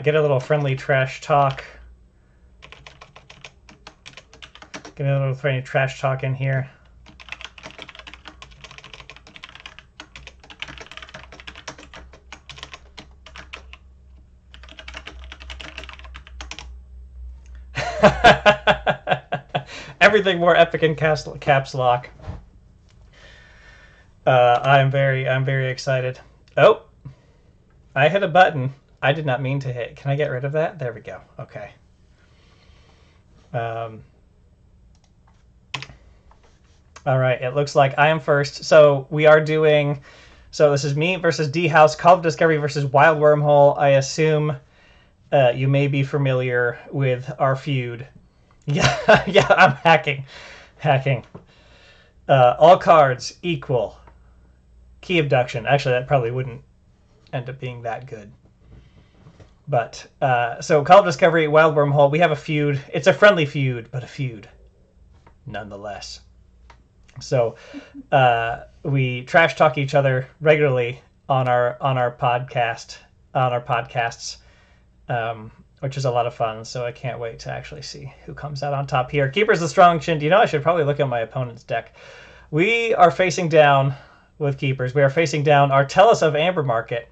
Get a little friendly trash talk. Get a little friendly trash talk in here. Everything more epic in caps lock. I'm very excited. Oh, I hit a button I did not mean to hit. Can I get rid of that? There we go. Okay. All right. It looks like I am first. So we are doing. So this is me versus Dhaus, Call of Discovery versus Wild Wormhole. I assume you may be familiar with our feud. Yeah, yeah, I'm hacking. All cards equal. Key abduction. Actually, that probably wouldn't end up being that good. But, so Call of Discovery, Wild Wormhole, we have a feud. It's a friendly feud, but a feud nonetheless. So, we trash talk each other regularly on our podcasts, which is a lot of fun. So I can't wait to actually see who comes out on top here. Keeper's the strong chin. You know, I should probably look at my opponent's deck. We are facing down with Keepers. We are facing down Artellus of Amber Market,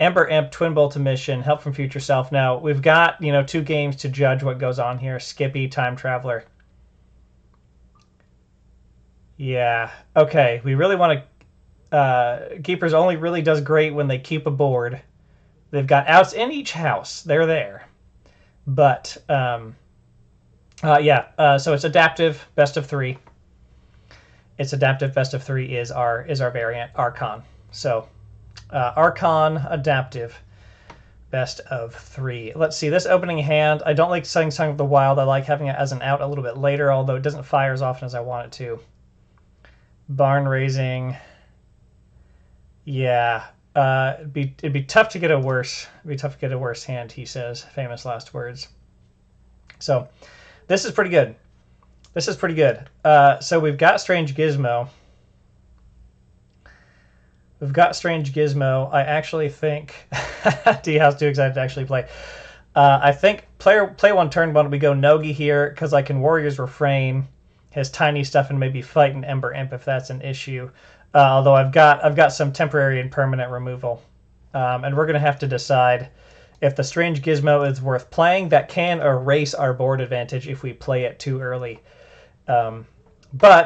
Amber Imp, Twin Bolt Emission, Help from Future Self. Now, we've got, 2 games to judge what goes on here. Skippy, Time Traveler. Yeah, okay. We really want to... Keepers only really does great when they keep a board. They've got outs in each house. They're there. But, so it's Adaptive, best of 3. It's Adaptive, best of 3 is our variant, Archon. So... Archon Adaptive, best of 3. Let's see, this opening hand, I don't like setting Song of the Wild. I like having it as an out a little bit later, although it doesn't fire as often as I want it to. Barn Raising. Yeah. It'd be tough to get a worse hand, he says. Famous last words. So, this is pretty good. So we've got Strange Gizmo. I actually think D-House too excited to actually play. I think play 1 turn 1 we go Nogi here because I can Warrior's Refrain, his tiny stuff, and maybe fight an Ember Imp if that's an issue. Although I've got some temporary and permanent removal, and we're gonna have to decide if the Strange Gizmo is worth playing. That can erase our board advantage if we play it too early, but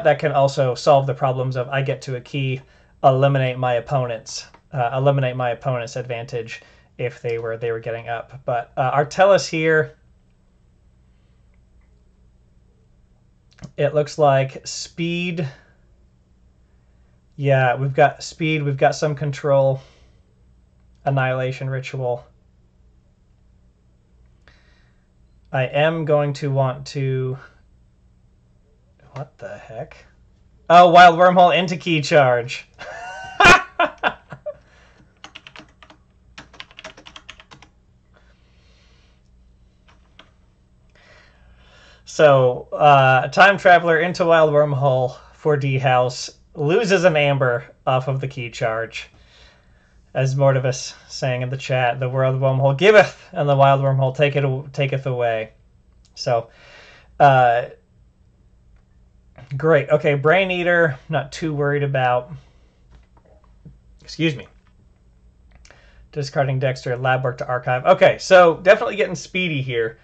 that can also solve the problems of I get to a key. Eliminate my opponent's advantage if they were getting up. But Artellus here, it looks like speed. Yeah, we've got speed. We've got some control. Annihilation Ritual. I am going to want to. What the heck? Oh, Wild Wormhole into Key Charge. So, Time Traveler into Wild Wormhole for D-House. Loses an Amber off of the Key Charge. As Mortivus saying in the chat, the Wild Wormhole giveth, and the Wild Wormhole taketh away. So, great. Okay, Brain Eater, not too worried about. Excuse me. Discarding Dexter, lab work to archive. Okay, so definitely getting speedy here.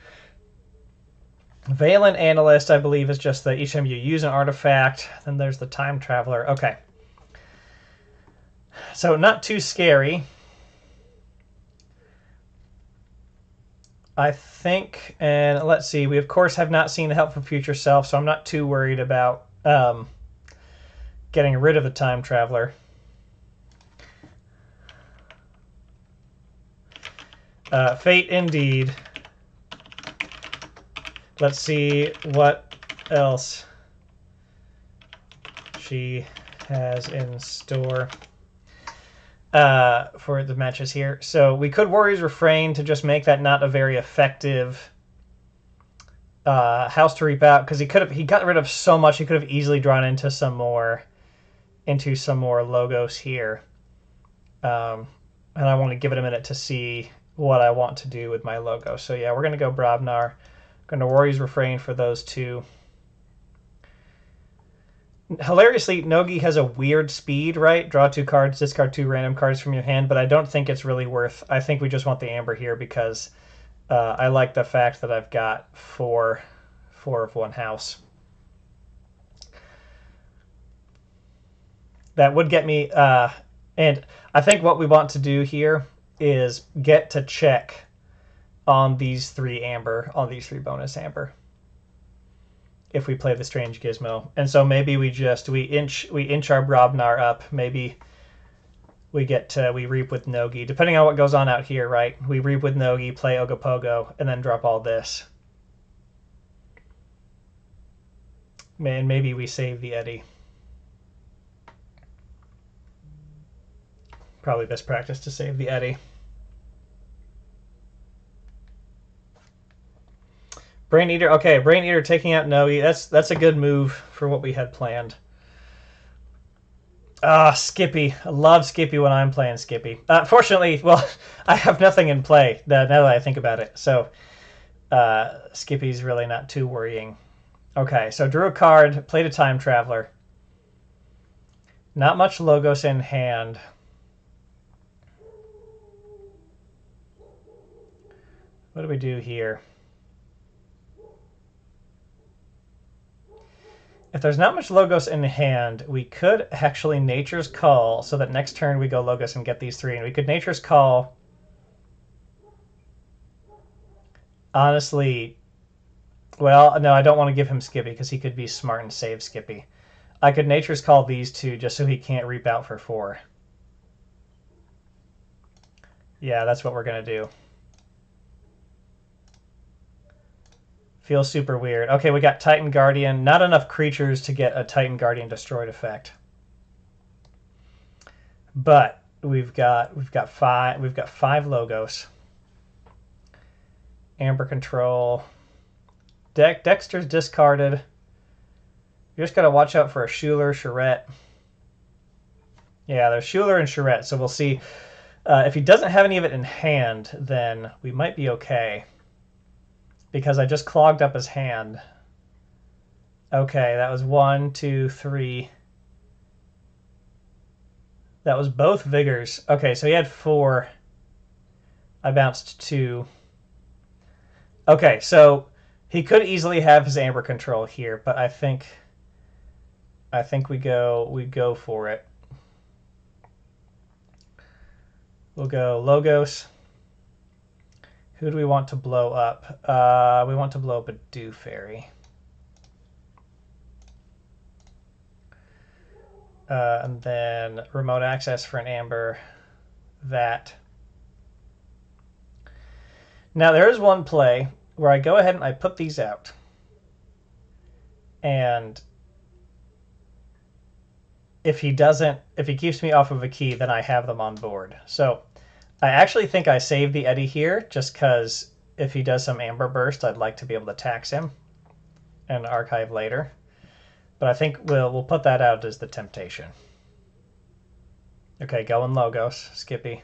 Valen Analyst, I believe, is just that each time you use an artifact, then there's the Time Traveler. Okay. So not too scary. I think, and let's see, we of course have not seen the Help from Future Self, so I'm not too worried about getting rid of the Time Traveler. Fate indeed. Let's see what else she has in store for the matches here. So we could Warrior's Refrain to just make that not a very effective House to Reap Out, because he got rid of so much. He could have easily drawn into some more logos here. And I want to give it a minute to see what I want to do with my logo. So yeah, we're going to go Brobnar. Going to Warrior's Refrain for those two. Hilariously, Nogi has a weird speed, right? Draw 2 cards, discard 2 random cards from your hand, but I don't think it's really worth... I think we just want the Amber here because I like the fact that I've got four of one house. That would get me... and I think what we want to do here is get to check on these 3 Amber, on these 3 bonus Amber, if we play the Strange Gizmo. And so maybe we inch our Brobnar up. Maybe we reap with Nogi, depending on what goes on out here, right? We reap with Nogi, play Ogopogo, and then drop all this. And maybe we save the Eddy. Probably best practice to save the Eddy. Brain Eater, okay, Brain Eater taking out Nogi. That's a good move for what we had planned. Skippy. I love Skippy when I'm playing Skippy. Fortunately, well, I have nothing in play now that I think about it. So Skippy's really not too worrying. Okay, so drew a card, played a Time Traveler. Not much Logos in hand. What do we do here? If there's not much Logos in hand, we could actually Nature's Call so that next turn we go Logos and get these 3. And we could Nature's Call... Honestly... Well, no, I don't want to give him Skippy because he could be smart and save Skippy. I could Nature's Call these 2 just so he can't reap out for 4. Yeah, that's what we're going to do. Feels super weird. Okay, we got Titan Guardian. Not enough creatures to get a Titan Guardian destroyed effect. But we've got 5 Logos. Amber Control. Dexter's discarded. You just got to watch out for a Schuler, Charette. Yeah, there's Schuler and Charette, so we'll see. If he doesn't have any of it in hand, then we might be okay. Because I just clogged up his hand. Okay, that was 1, 2, 3. That was both Vigors. Okay, so he had 4. I bounced 2. Okay, so he could easily have his Amber Control here, but I think we go for it. We'll go Logos. Who do we want to blow up? We want to blow up a Dew Fairy. And then remote access for an Amber. That. Now there is one play where I go ahead and I put these out. And if he keeps me off of a key, then I have them on board. So I actually think I saved the Eddy here just because if he does some Amber Burst, I'd like to be able to tax him and archive later. But I think we'll put that out as the temptation. Okay, going Logos, Skippy.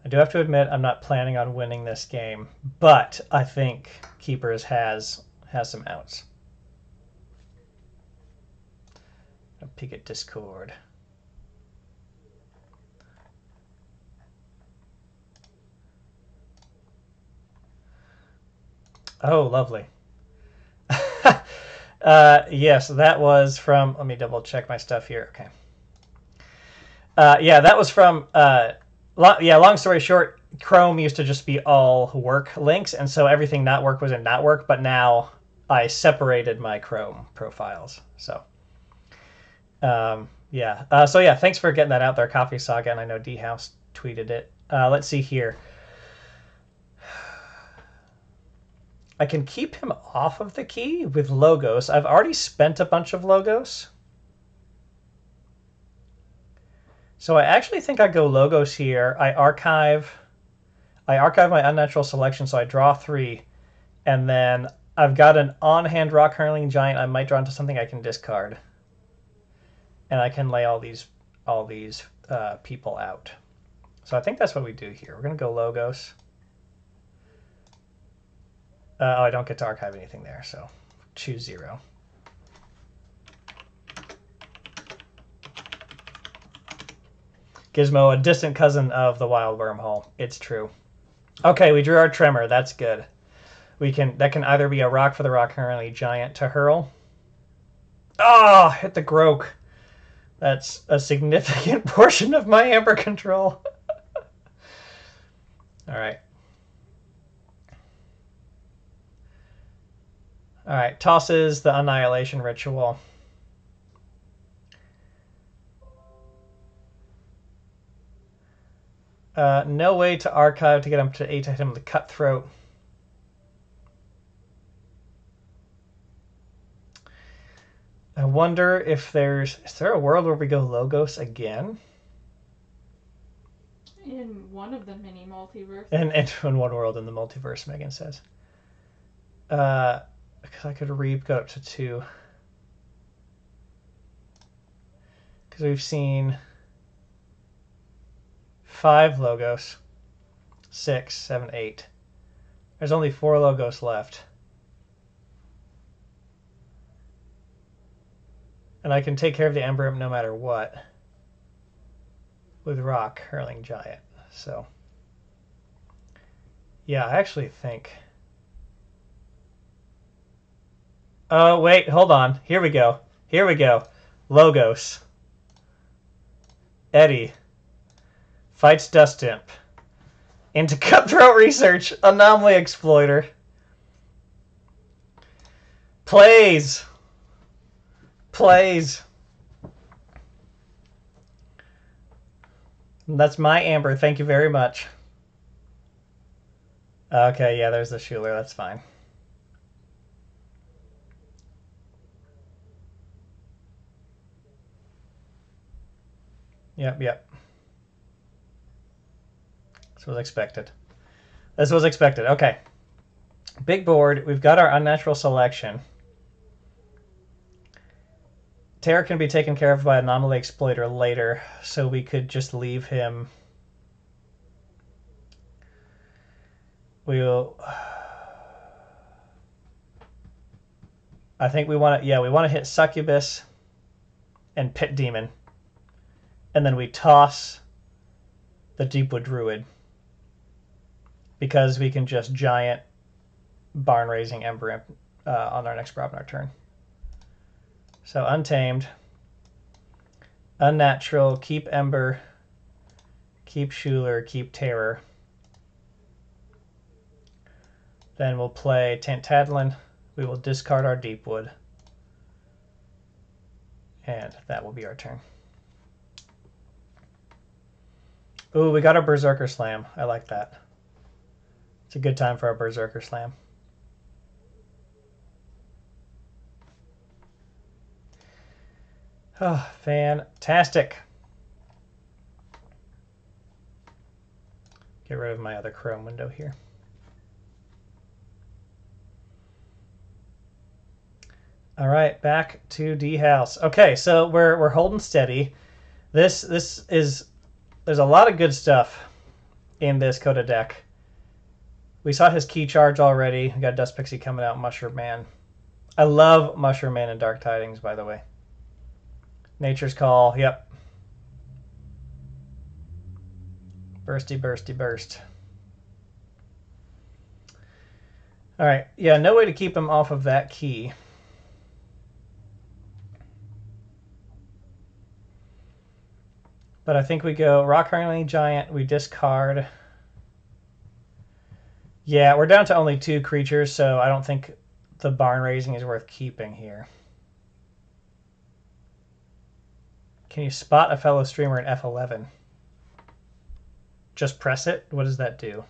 I do have to admit I'm not planning on winning this game, but I think Keepers has some outs. I'll peek at Discord. Oh, lovely. Yes, that was from... Let me double check my stuff here. Okay. Yeah, that was from... long story short, Chrome used to just be all work links, and so everything not work was in not work, but now I separated my Chrome profiles. So, yeah. So, yeah, thanks for getting that out there, Coffee Saga, and I know Dhaus tweeted it. Let's see here. I can keep him off of the key with Logos. I've already spent a bunch of Logos. So I actually think I go Logos here. I archive my Unnatural Selection, so I draw 3. And then I've got an on-hand Rock Hurling Giant I might draw into something I can discard. And I can lay all these all these people out. So I think that's what we do here. We're going to go Logos. Oh, I don't get to archive anything there, so choose 0. Gizmo, a distant cousin of the wild wormhole. It's true. Okay, we drew our tremor. That's good. That can either be a rock for the rock hurling giant to hurl. Oh, hit the Groke. That's a significant portion of my amber control. All right. All right, tosses the Annihilation Ritual. No way to archive to get him to 8 to hit him with the Cutthroat. I wonder if is there a world where we go Logos again? In one of the mini multiverses. And in one world in the multiverse, Megan says. Because I could go up to 2. Because we've seen 5 Logos, 6, 7, 8. There's only 4 Logos left. And I can take care of the Ember Imp no matter what with Rock Hurling Giant. So, yeah, I actually think... Oh, wait, hold on. Here we go. Here we go. Logos. Eddie. Fights Dust Imp. Into Cutthroat Research. Anomaly Exploiter. Plays. Plays. That's my Amber. Thank you very much. Okay, yeah, there's the Schuler. That's fine. Yep. This was expected. This was expected. Okay. Big board. We've got our unnatural selection. Terror can be taken care of by Anomaly Exploiter later, so we could just leave him. I think we want to hit Succubus and Pit Demon. And then we toss the Deepwood Druid. Because we can just giant barn raising Ember Imp on our next Grobnar turn. So Untamed, Unnatural, keep Ember, keep Schuler, keep Terror. Then we'll play Tantadlin. We will discard our Deepwood. And that will be our turn. Ooh, we got our Berserker Slam. I like that. It's a good time for our Berserker Slam. Oh, fantastic. Get rid of my other Chrome window here. All right, back to Dhaus. Okay, so we're holding steady. This is, there's a lot of good stuff in this Coda deck. We saw his Key Charge already. We got Dust Pixie coming out, Mushroom Man. I love Mushroom Man and Dark Tidings, by the way. Nature's Call, yep. Bursty, bursty, burst. All right, yeah, no way to keep him off of that key. But I think we go Rock Hurling Giant, we discard. Yeah, we're down to only 2 creatures, so I don't think the barn raising is worth keeping here. Can you spot a fellow streamer in F11? Just press it? What does that do?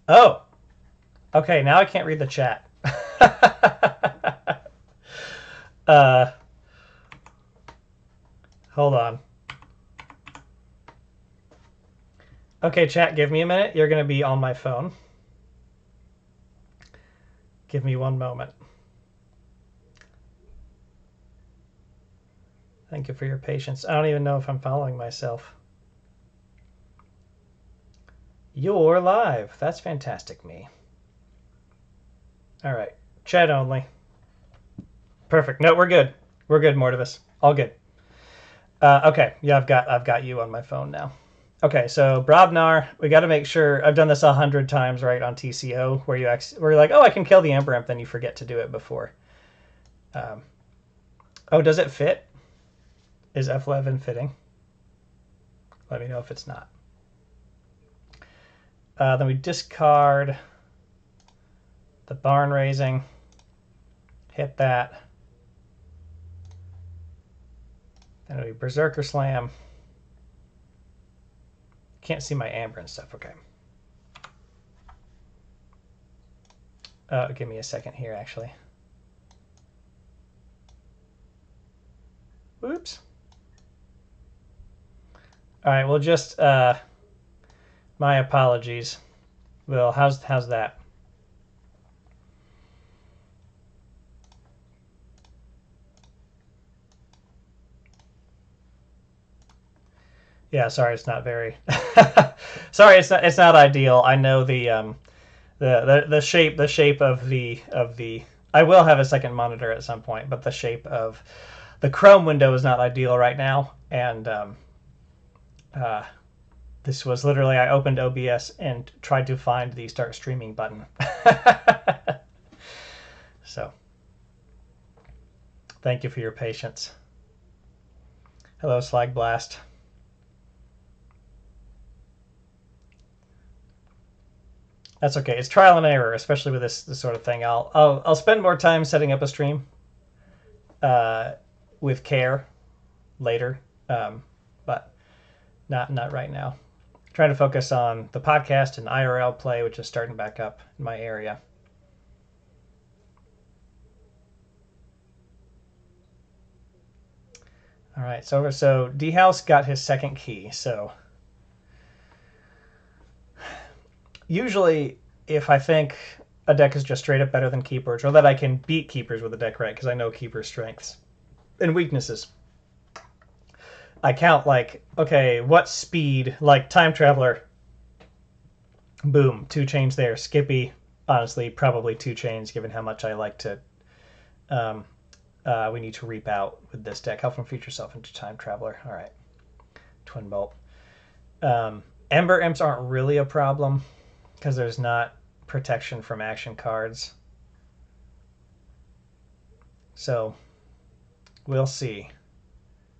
Oh! Okay, now I can't read the chat. Hold on. Okay, chat, give me a minute. You're going to be on my phone. Give me one moment. Thank you for your patience. I don't even know if I'm following myself. You're live. That's fantastic, me. All right. Chat only. Perfect. No, we're good. We're good, Mortivus. All good. Okay. Yeah, I've got you on my phone now. Okay, so Brobnar, we got to make sure. I've done this 100 times, right, on TCO, where you're like, oh, I can kill the Ember Imp, then you forget to do it before. Oh, does it fit? Is F11 fitting? Let me know if it's not. Then we discard the Barn Raising. Hit that. Then we Berserker Slam. Can't see my Amber and stuff. Okay. Give me a second here, actually. Oops. All right, well, just my apologies. Well, how's that? Yeah, sorry, it's not very. Sorry, it's not ideal. I know the shape of the. I will have a second monitor at some point, but the shape of the Chrome window is not ideal right now, and this was literally, I opened OBS and tried to find the start streaming button. So, thank you for your patience. Hello, Slag Blast. That's okay. It's trial and error, especially with this sort of thing. I'll spend more time setting up a stream with care later, but not right now. Trying to focus on the podcast and IRL play, which is starting back up in my area. All right, so Dhaus got his second key. So usually, if I think a deck is just straight up better than Keepers, or that I can beat Keepers with a deck, right? Because I know Keepers' strengths and weaknesses. I count like, okay, what speed? Like Time Traveler. Boom, 2 chains there. Skippy, honestly, probably 2 chains, given how much I like to. We need to reap out with this deck. Help from Future Self into Time Traveler. All right. Twin Bolt. Ember Imps aren't really a problem because there's not protection from action cards. So we'll see.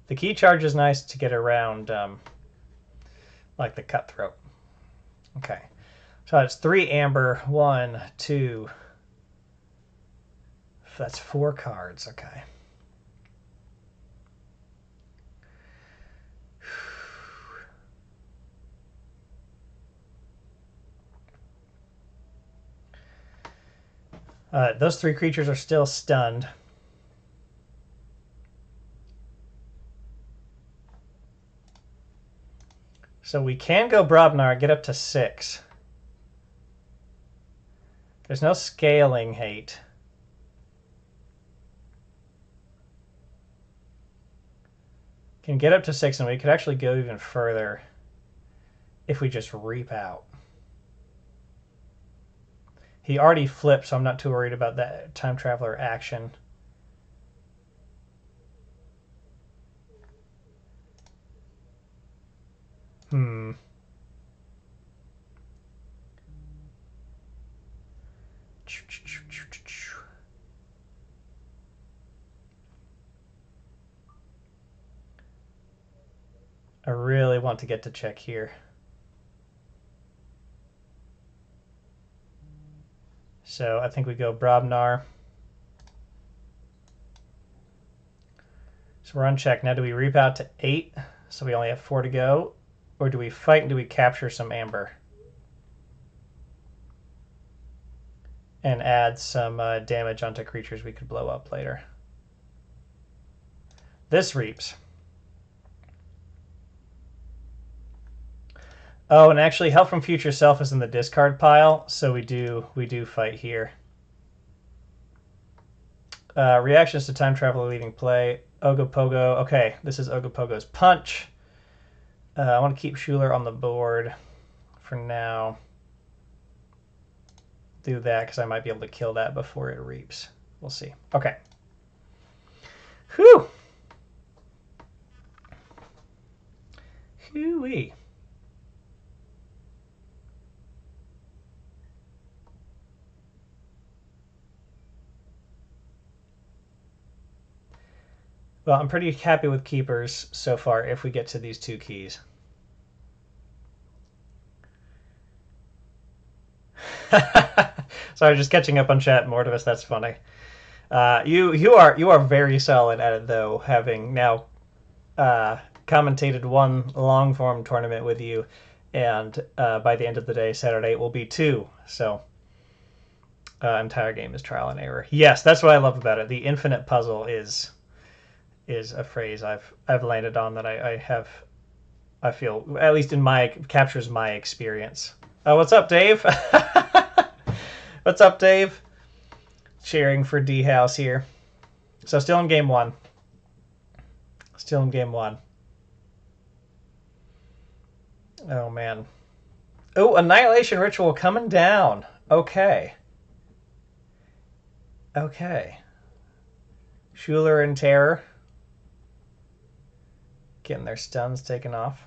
The key charge is nice to get around like the Cutthroat. Okay. So it's 3 Amber. 1, 2. That's 4 cards. Okay. Those 3 creatures are still stunned. So we can go Brobnar, get up to 6. There's no scaling hate. Can get up to 6, and we could actually go even further if we just reap out. He already flipped, so I'm not too worried about that Time Traveler action. I really want to get to check here. So I think we go Brobnar. So we're on check. Now do we reap out to 8? So we only have 4 to go. Or do we fight and do we capture some Amber? And add some damage onto creatures we could blow up later. This reaps. Oh, and actually Help from Future Self is in the discard pile, so we do fight here. Reactions to Time Traveler leaving play. Ogopogo. Okay, this is Ogopogo's punch. I want to keep Schuler on the board for now. Do that because I might be able to kill that before it reaps. We'll see. Okay. Whew. Hooey. Well, I'm pretty happy with keepers so far if we get to these 2 keys. Sorry, just catching up on chat, Mortimus. That's funny. You are very solid at it though, having now commentated one long form tournament with you, and by the end of the day, Saturday it will be 2. So entire game is trial and error. Yes, that's what I love about it. The infinite puzzle is a phrase I've landed on that I feel, at least in my, captures my experience. Oh, what's up, Dave? What's up, Dave? Cheering for Dhaus here. So still in game 1. Still in game 1. Oh, man. Oh, Annihilation Ritual coming down. Okay. Okay. Schuler and Terror. Getting their stuns taken off.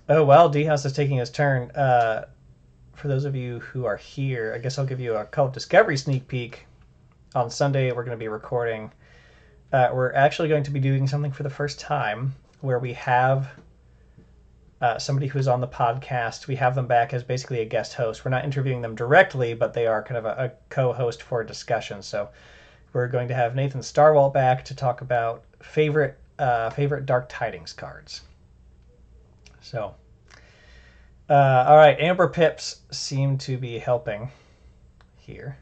Oh, well, Dhaus is taking his turn. For those of you who are here, I guess I'll give you a Call of Discovery sneak peek. On Sunday, we're going to be recording. We're actually going to be doing something for the first time where we have somebody who's on the podcast. We have them back as basically a guest host. We're not interviewing them directly, but they are kind of a co-host for a discussion. So we're going to have Nathan Starwalt back to talk about favorite Dark Tidings cards. So, all right, Amber Pips seem to be helping here.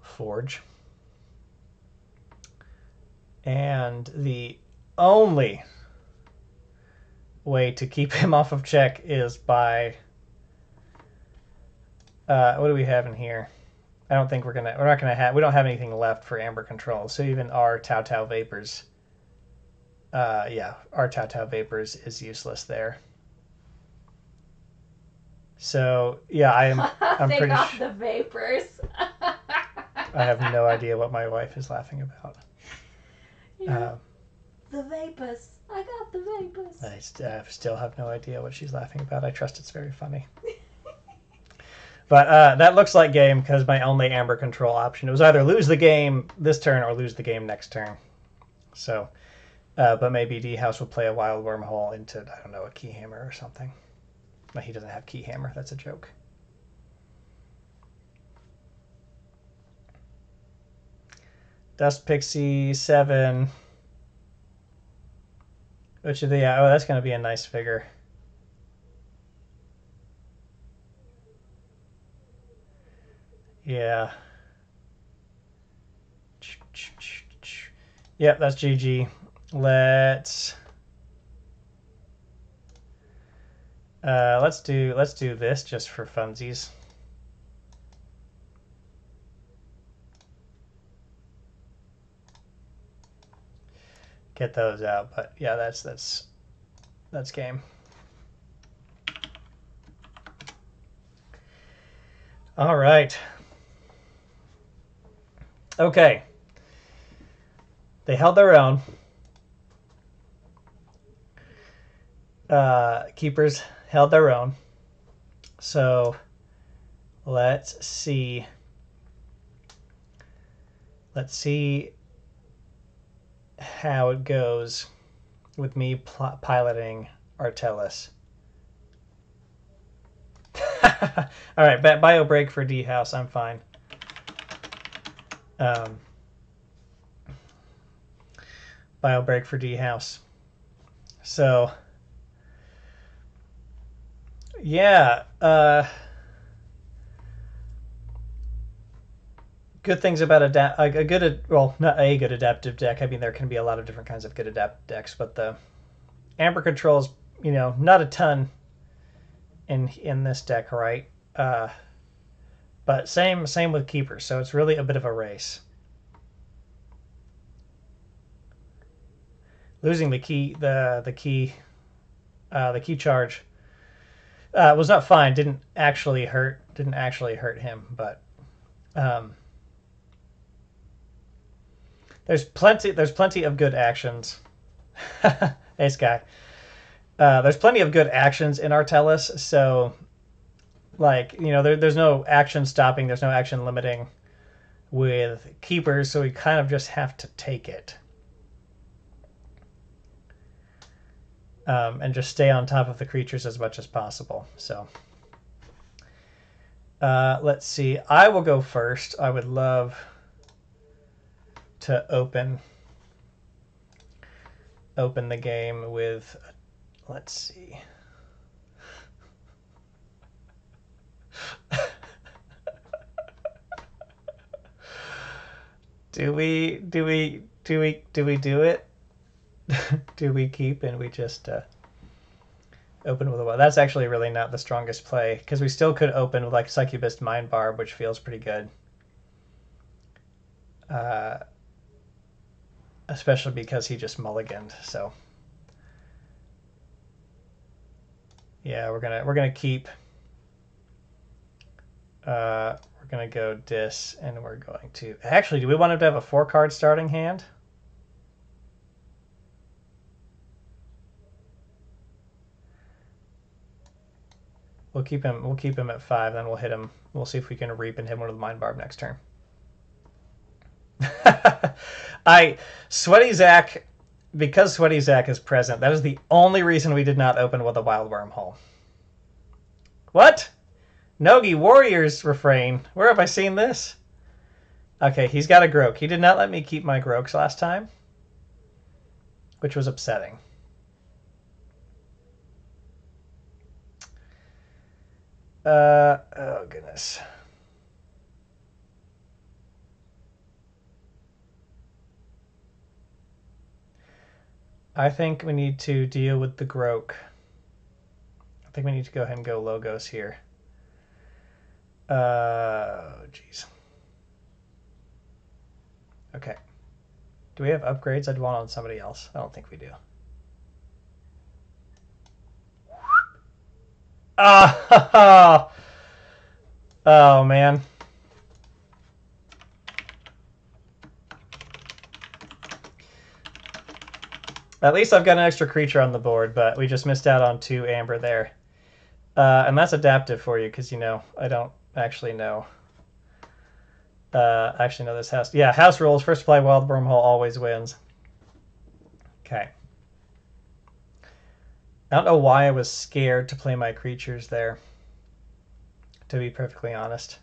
Forge. And the only way to keep him off of check is by what do we have in here? I don't think we don't have anything left for Amber Control. So even our Tau Vapors, our Tau Vapors is useless there. So yeah, I'm They pretty got the vapors. I have no idea what my wife is laughing about. The vapors. I got the vapors. I still have no idea what she's laughing about. I trust it's very funny. But that looks like game because my only Amber Control option, it was either lose the game this turn or lose the game next turn. So, but maybe Dhaus will play a wild wormhole into, I don't know, a Keyhammer or something. No, he doesn't have Keyhammer. That's a joke. Dust Pixie 7. Which of the, oh, that's going to be a nice figure. Yeah. Yep, that's GG. Let's do this just for funsies. Get those out, but yeah, that's game. All right. Okay. They held their own. Keepers held their own. So let's see. Let's see how it goes with me piloting Artellus. All right, bio break for Dhaus. I'm fine. Bio break for Dhaus. So, yeah. Good things about not a good adaptive deck. I mean, there can be a lot of different kinds of good adaptive decks, but the Amber Control's, not a ton in this deck, right? But same with keepers, so it's really a bit of a race. Losing the key charge was not fine. Didn't actually hurt him, but there's plenty of good actions. Hey, Sky. There's plenty of good actions in Artellus, so like, you know, there's no action stopping, there's no action limiting with keepers, so we kind of just have to take it. And just stay on top of the creatures as much as possible. So let's see. I will go first. I would love to open the game with, let's see. Do we do it? Do we keep and we just open with a well? That's actually really not the strongest play, because we still could open with like Succubus Mind Barb, which feels pretty good. Especially because he just mulliganed. So yeah, we're gonna keep. We're gonna go dis, and we're going to actually. Do we want him to have a 4-card starting hand? We'll keep him at 5, then we'll hit him. We'll see if we can reap and hit him with Mind Barb next turn. Sweaty Zach, because Sweaty Zach is present, that is the only reason we did not open with a Wild Wormhole. What? Nogi Warriors refrain. Where have I seen this? Okay, he's got a Groak. He did not let me keep my Groaks last time, which was upsetting. Oh goodness. I think we need to deal with the Groak. I think we need to go ahead and go Logos here. Jeez. Okay. Do we have upgrades? I'd want on somebody else. I don't think we do. Oh, oh man. At least I've got an extra creature on the board, but we just missed out on 2 Amber there. And that's adaptive for you, because, you know, I don't actually know. Actually know this house. Yeah, house rules. First to play Wild Wormhole always wins. Okay. I don't know why I was scared to play my creatures there, to be perfectly honest.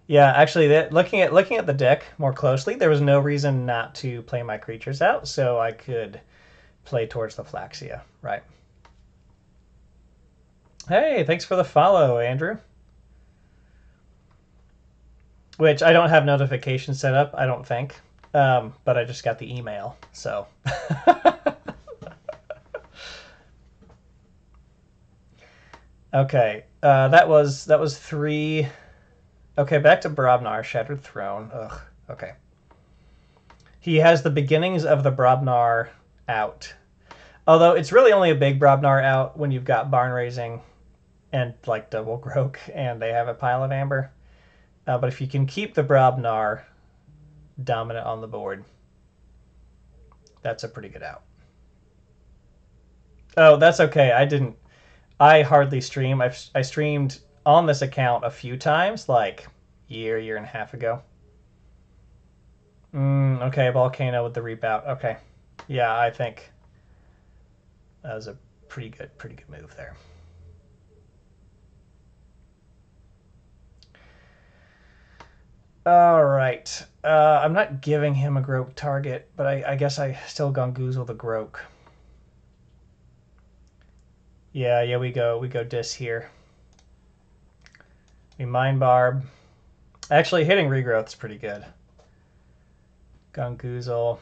Yeah, actually, looking at the deck more closely, there was no reason not to play my creatures out, so I could play towards the Flaxia, right? Hey, thanks for the follow, Andrew. Which I don't have notifications set up, I don't think, but I just got the email, so. Okay, that was 3. Okay, back to Brobnar, Shattered Throne. Ugh, okay. He has the beginnings of the Brobnar out. Although it's really only a big Brobnar out when you've got Barn Raising and like double Groak and they have a pile of Amber. But if you can keep the Brobnar dominant on the board, that's a pretty good out. Oh, that's okay. I hardly stream. I streamed on this account a few times, like year and a half ago. Okay, Volcano with the Reap out. Okay. Yeah, I think that was a pretty good move there. All right. I'm not giving him a Groak target, but I guess I still Gongoozle the Groak. Yeah, we go Dis here. We Mind Barb. Actually, hitting Regrowth is pretty good. Gongoozle.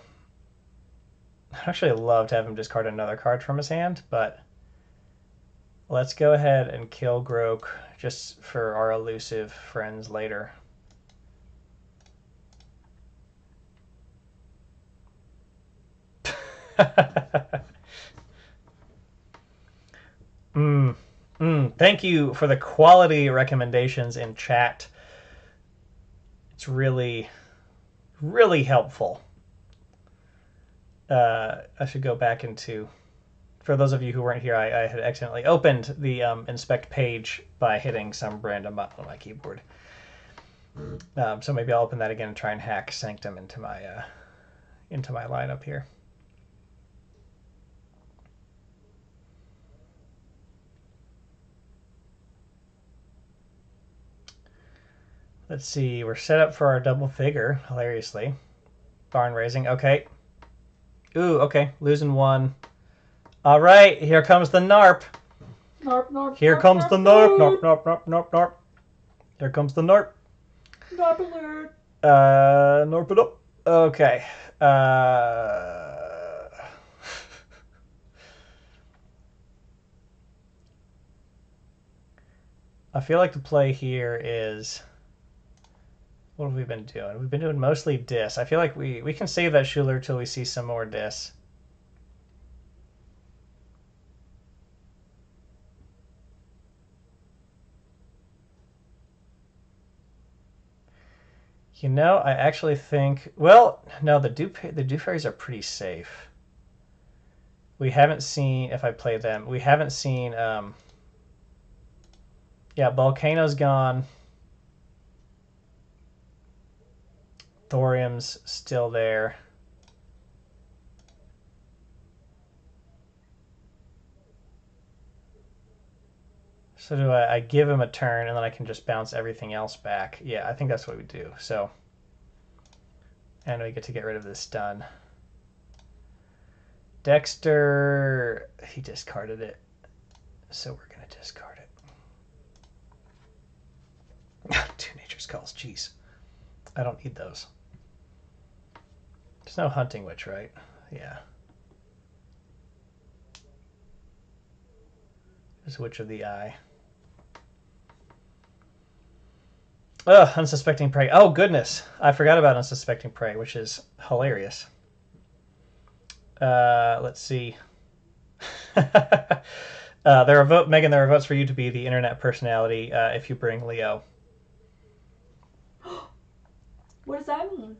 I'd actually love to have him discard another card from his hand, but Let's go ahead and kill Groke just for our elusive friends later. Thank you for the quality recommendations in chat. It's really, really helpful. I should go back into... For those of you who weren't here, I had accidentally opened the inspect page by hitting some random button on my keyboard. So maybe I'll open that again and try and hack Sanctum into my lineup here. Let's see, we're set up for our double figure, hilariously. Barn raising, okay. Ooh, okay, losing one. All right, here comes the NARP. Narp, narp, Here narp, comes narp, the NARP. narp. NARP, NARP, NARP, NARP. Here comes the NARP. Narp alert. NARP it up. Okay. I feel like the play here is... What have we been doing? We've been doing mostly dis. I feel like we can save that Schuler till we see some more dis. You know, I actually think... Well, no, the Dew Fairies are pretty safe. We haven't seen, if I play them, we haven't seen... Yeah, Volcano's gone. Thorium's still there. So do I give him a turn and then I can just bounce everything else back? Yeah, I think that's what we do. So, and we get to get rid of this stun. Dexter, he discarded it. So we're going to discard it. 2 Nature's Calls, jeez. I don't need those. There's no Hunting Witch, right? Yeah. There's Witch of the Eye. Ugh, Unsuspecting Prey. Oh, goodness. I forgot about Unsuspecting Prey, which is hilarious. Let's see. Megan, there are votes for you to be the internet personality if you bring Leo. What does that mean?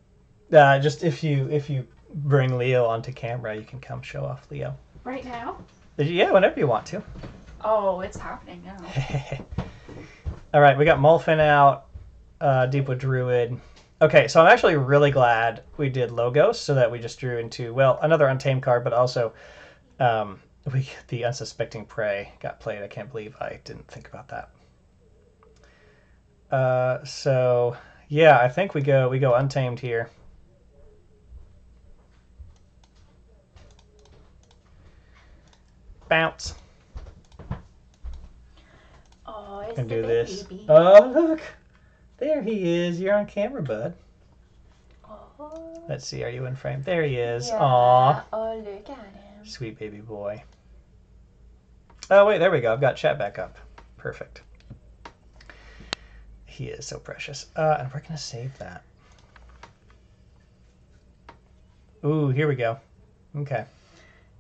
Just if you bring Leo onto camera, you can come show off Leo. Right now? Yeah, whenever you want to. Oh, it's happening now. All right, we got Molfin out. Deepwood Druid. Okay, so I'm actually really glad we did Logos so that we just drew into, well, another Untamed card, but also the Unsuspecting Prey got played. I can't believe I didn't think about that. So yeah, I think we go Untamed here. Bounce. Oh, it's Can the do baby. this. Oh, look. There he is. You're on camera, bud. Oh. Let's see. Are you in frame? There he is. Yeah. Aw. Oh, look at him. Sweet baby boy. Oh, wait. There we go. I've got chat back up. Perfect. He is so precious. And we're going to save that. Ooh, here we go. Okay.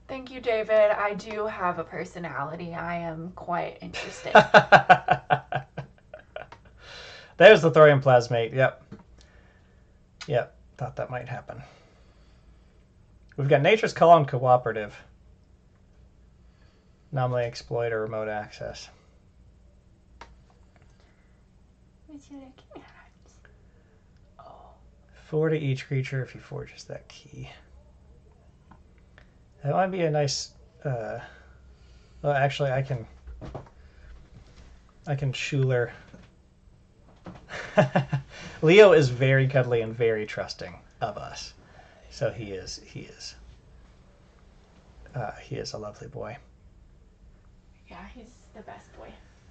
Thank you, David. I do have a personality. I am quite interested. There's the Thorium Plasmate. Yep. Yep. Thought that might happen. We've got Nature's Call on Cooperative. Anomaly Exploit or Remote Access. What you looking at? Oh. 4 to each creature if he forges that key. That might be a nice... well, actually, I can Schuler... Leo is very cuddly and very trusting of us. So he is a lovely boy. Yeah, he's the best boy.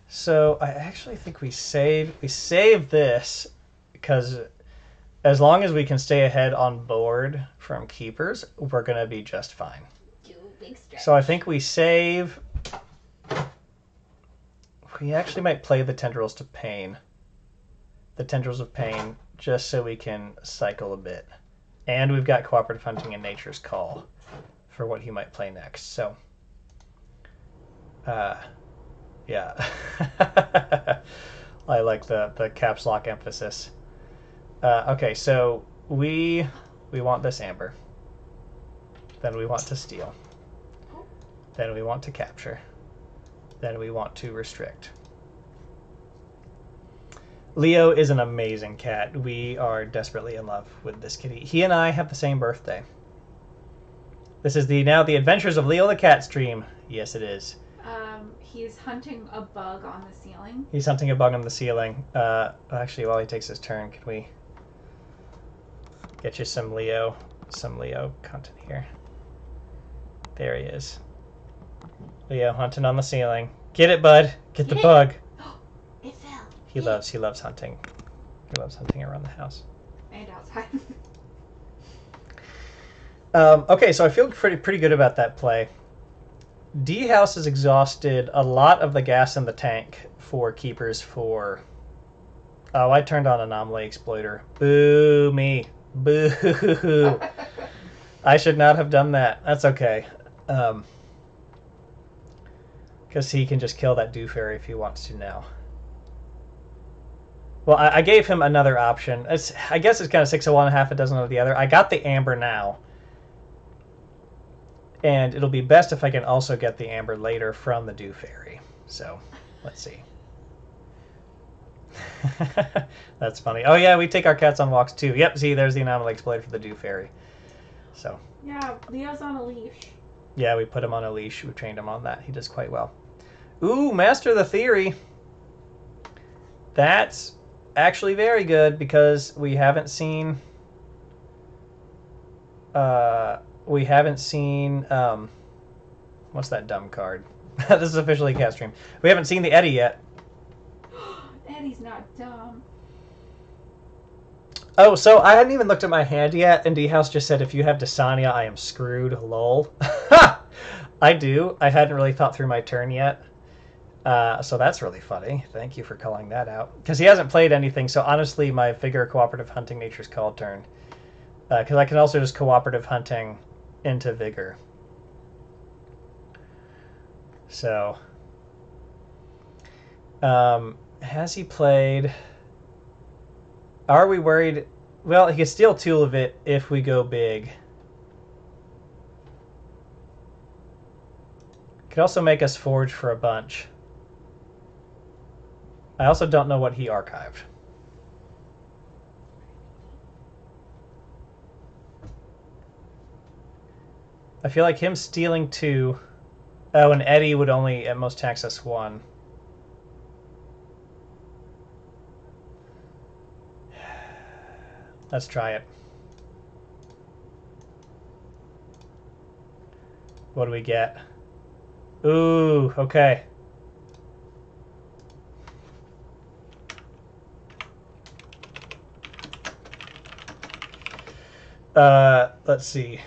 So I actually think we save this because as long as we can stay ahead on board from keepers, we're gonna be just fine. You big stretch. So I think we save. We actually might play the Tendrils to Pain. The Tendrils of Pain, just so we can cycle a bit. And we've got Cooperative Hunting and Nature's Call for what he might play next. So, yeah. I like the caps lock emphasis. Okay, so we want this amber. Then we want to steal. Then we want to capture. Then we want to restrict. Leo is an amazing cat. We are desperately in love with this kitty. He and I have the same birthday. This is now the Adventures of Leo the Cat stream. Yes, it is. He's hunting a bug on the ceiling. He's hunting a bug on the ceiling. Actually, while he takes his turn, can we get you some Leo content here? There he is. Leo hunting on the ceiling. Get it, bud. Get the bug. It fell. He loves hunting. He loves hunting around the house. And outside. Okay, so I feel pretty good about that play. Dhaus has exhausted a lot of the gas in the tank for keepers for... Oh, I turned on Anomaly Exploiter. Boo me. Boo. I should not have done that. That's okay. Because he can just kill that Dew Fairy if he wants to now. Well, I gave him another option. I guess it's kind of 6 of one, half a dozen of the other. I got the Amber now. And it'll be best if I can also get the Amber later from the Dew Fairy. So, let's see. That's funny. Oh yeah, we take our cats on walks too. Yep, see, there's the Anomaly Exploiter for the Dew Fairy. So. Yeah, Leo's on a leash. Yeah, we put him on a leash. We trained him on that. He does quite well. Ooh, Master the Theory. That's actually very good because we haven't seen... what's that dumb card? This is officially a cat stream. We haven't seen the Eddie yet. Eddie's not dumb. Oh, so I hadn't even looked at my hand yet, and Dhaus just said, if you have Desania, I am screwed. Lol. I do. I hadn't really thought through my turn yet. So that's really funny. Thank you for calling that out. Because he hasn't played anything, so honestly, my Vigor Cooperative Hunting Nature's Call turn. Because I can also just Cooperative Hunting into Vigor. So, has he played... Are we worried? Well, he can steal Tool of it if we go big. Could also make us forge for a bunch. I also don't know what he archived. I feel like him stealing 2... Oh, and Eddie would only at most tax us 1. Let's try it. What do we get? Ooh, okay. Let's see.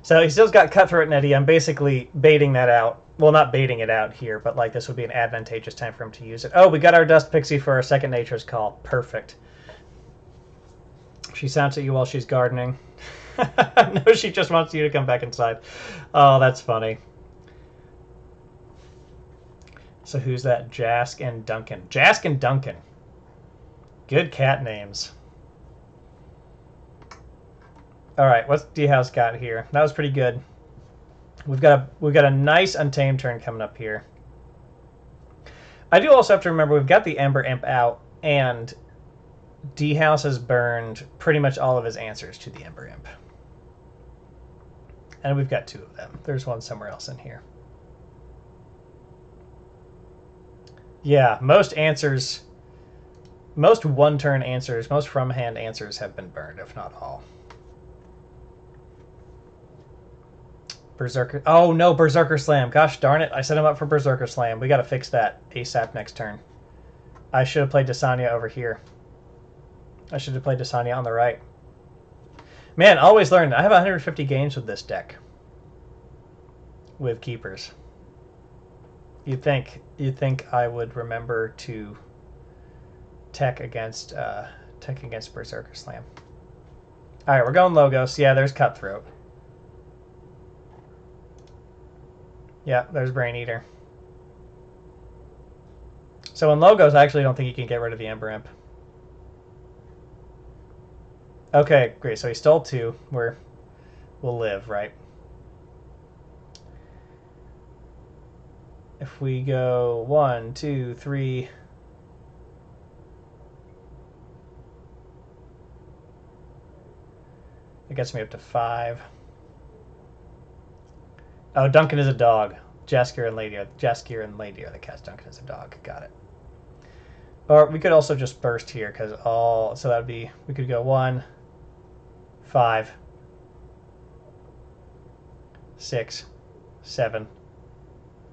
So he still's got Cutthroat and Eddie. I'm basically baiting that out. Well, not baiting it out here, but like this would be an advantageous time for him to use it. Oh, we got our Dust Pixie for our second Nature's Call. Perfect. She sounds at you while she's gardening. No, she just wants you to come back inside. Oh, that's funny. So who's that? Jask and Duncan. Jask and Duncan. Good cat names. All right, what's Dhaus got here? That was pretty good. We've got a nice Untamed turn coming up here. I do also have to remember we've got the Ember Imp out, and Dhaus has burned pretty much all of his answers to the Ember Imp. And we've got 2 of them. There's one somewhere else in here. Yeah, most answers, most one-turn answers, most from-hand answers have been burned, if not all. Berserker. Oh, no, Berserker Slam. Gosh darn it. I set him up for Berserker Slam. We got to fix that ASAP next turn. I should have played Desania over here. I should have played Desania on the right. Man, always learn. I have 150 games with this deck. With keepers. You'd think I would remember to tech against Berserker Slam. Alright, we're going Logos. Yeah, there's Cutthroat. Yeah, there's Brain Eater. So in Logos, I actually don't think you can get rid of the Ember Imp. Okay, great. So he stole 2. We'll live, right? If we go 1, 2, 3... It gets me up to 5. Oh, Duncan is a dog. Jaskier and Lady are the cats. Duncan is a dog. Got it. Or we could also just burst here because so that would be, we could go 1, 5, 6, 7.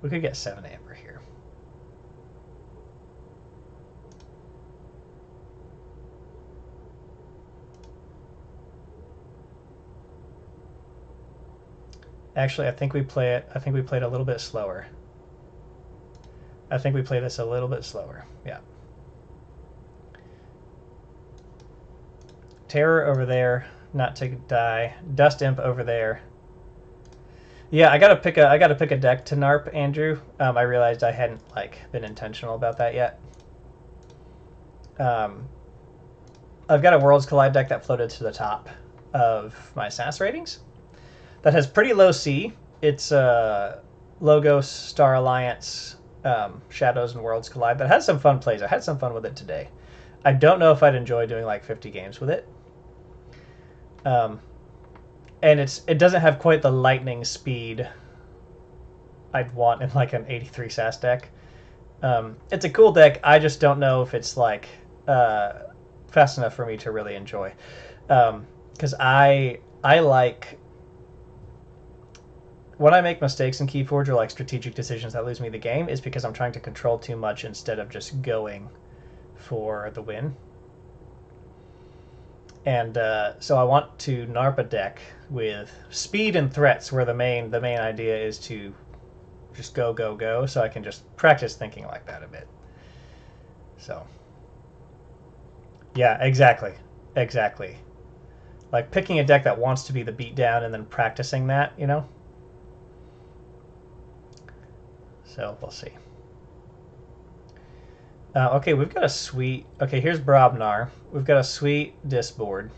We could get 7 Amber here. Actually, I think we play it a little bit slower. I think we play this a little bit slower. Yeah. Terror over there, not to die. Dust Imp over there. Yeah, I gotta pick a deck to NARP, Andrew. I realized I hadn't been intentional about that yet. I've got a Worlds Collide deck that floated to the top of my SAS ratings. That has pretty low C. It's Logos, Star Alliance, Shadows, and Worlds Collide. That has some fun plays. I had some fun with it today. I don't know if I'd enjoy doing 50 games with it. And it doesn't have quite the lightning speed I'd want in an 83 SAS deck. It's a cool deck. I just don't know if it's fast enough for me to really enjoy. Because I like... When I make mistakes in KeyForge or strategic decisions that lose me the game, is because I'm trying to control too much instead of just going for the win. And so I want to NARP a deck with speed and threats, where the main idea is to just go, so I can just practice thinking like that a bit. So yeah, exactly. Like picking a deck that wants to be the beatdown and then practicing that, you know? So we'll see. Okay, we've got a sweet... Okay, here's Brobnar. We've got a sweet disc board.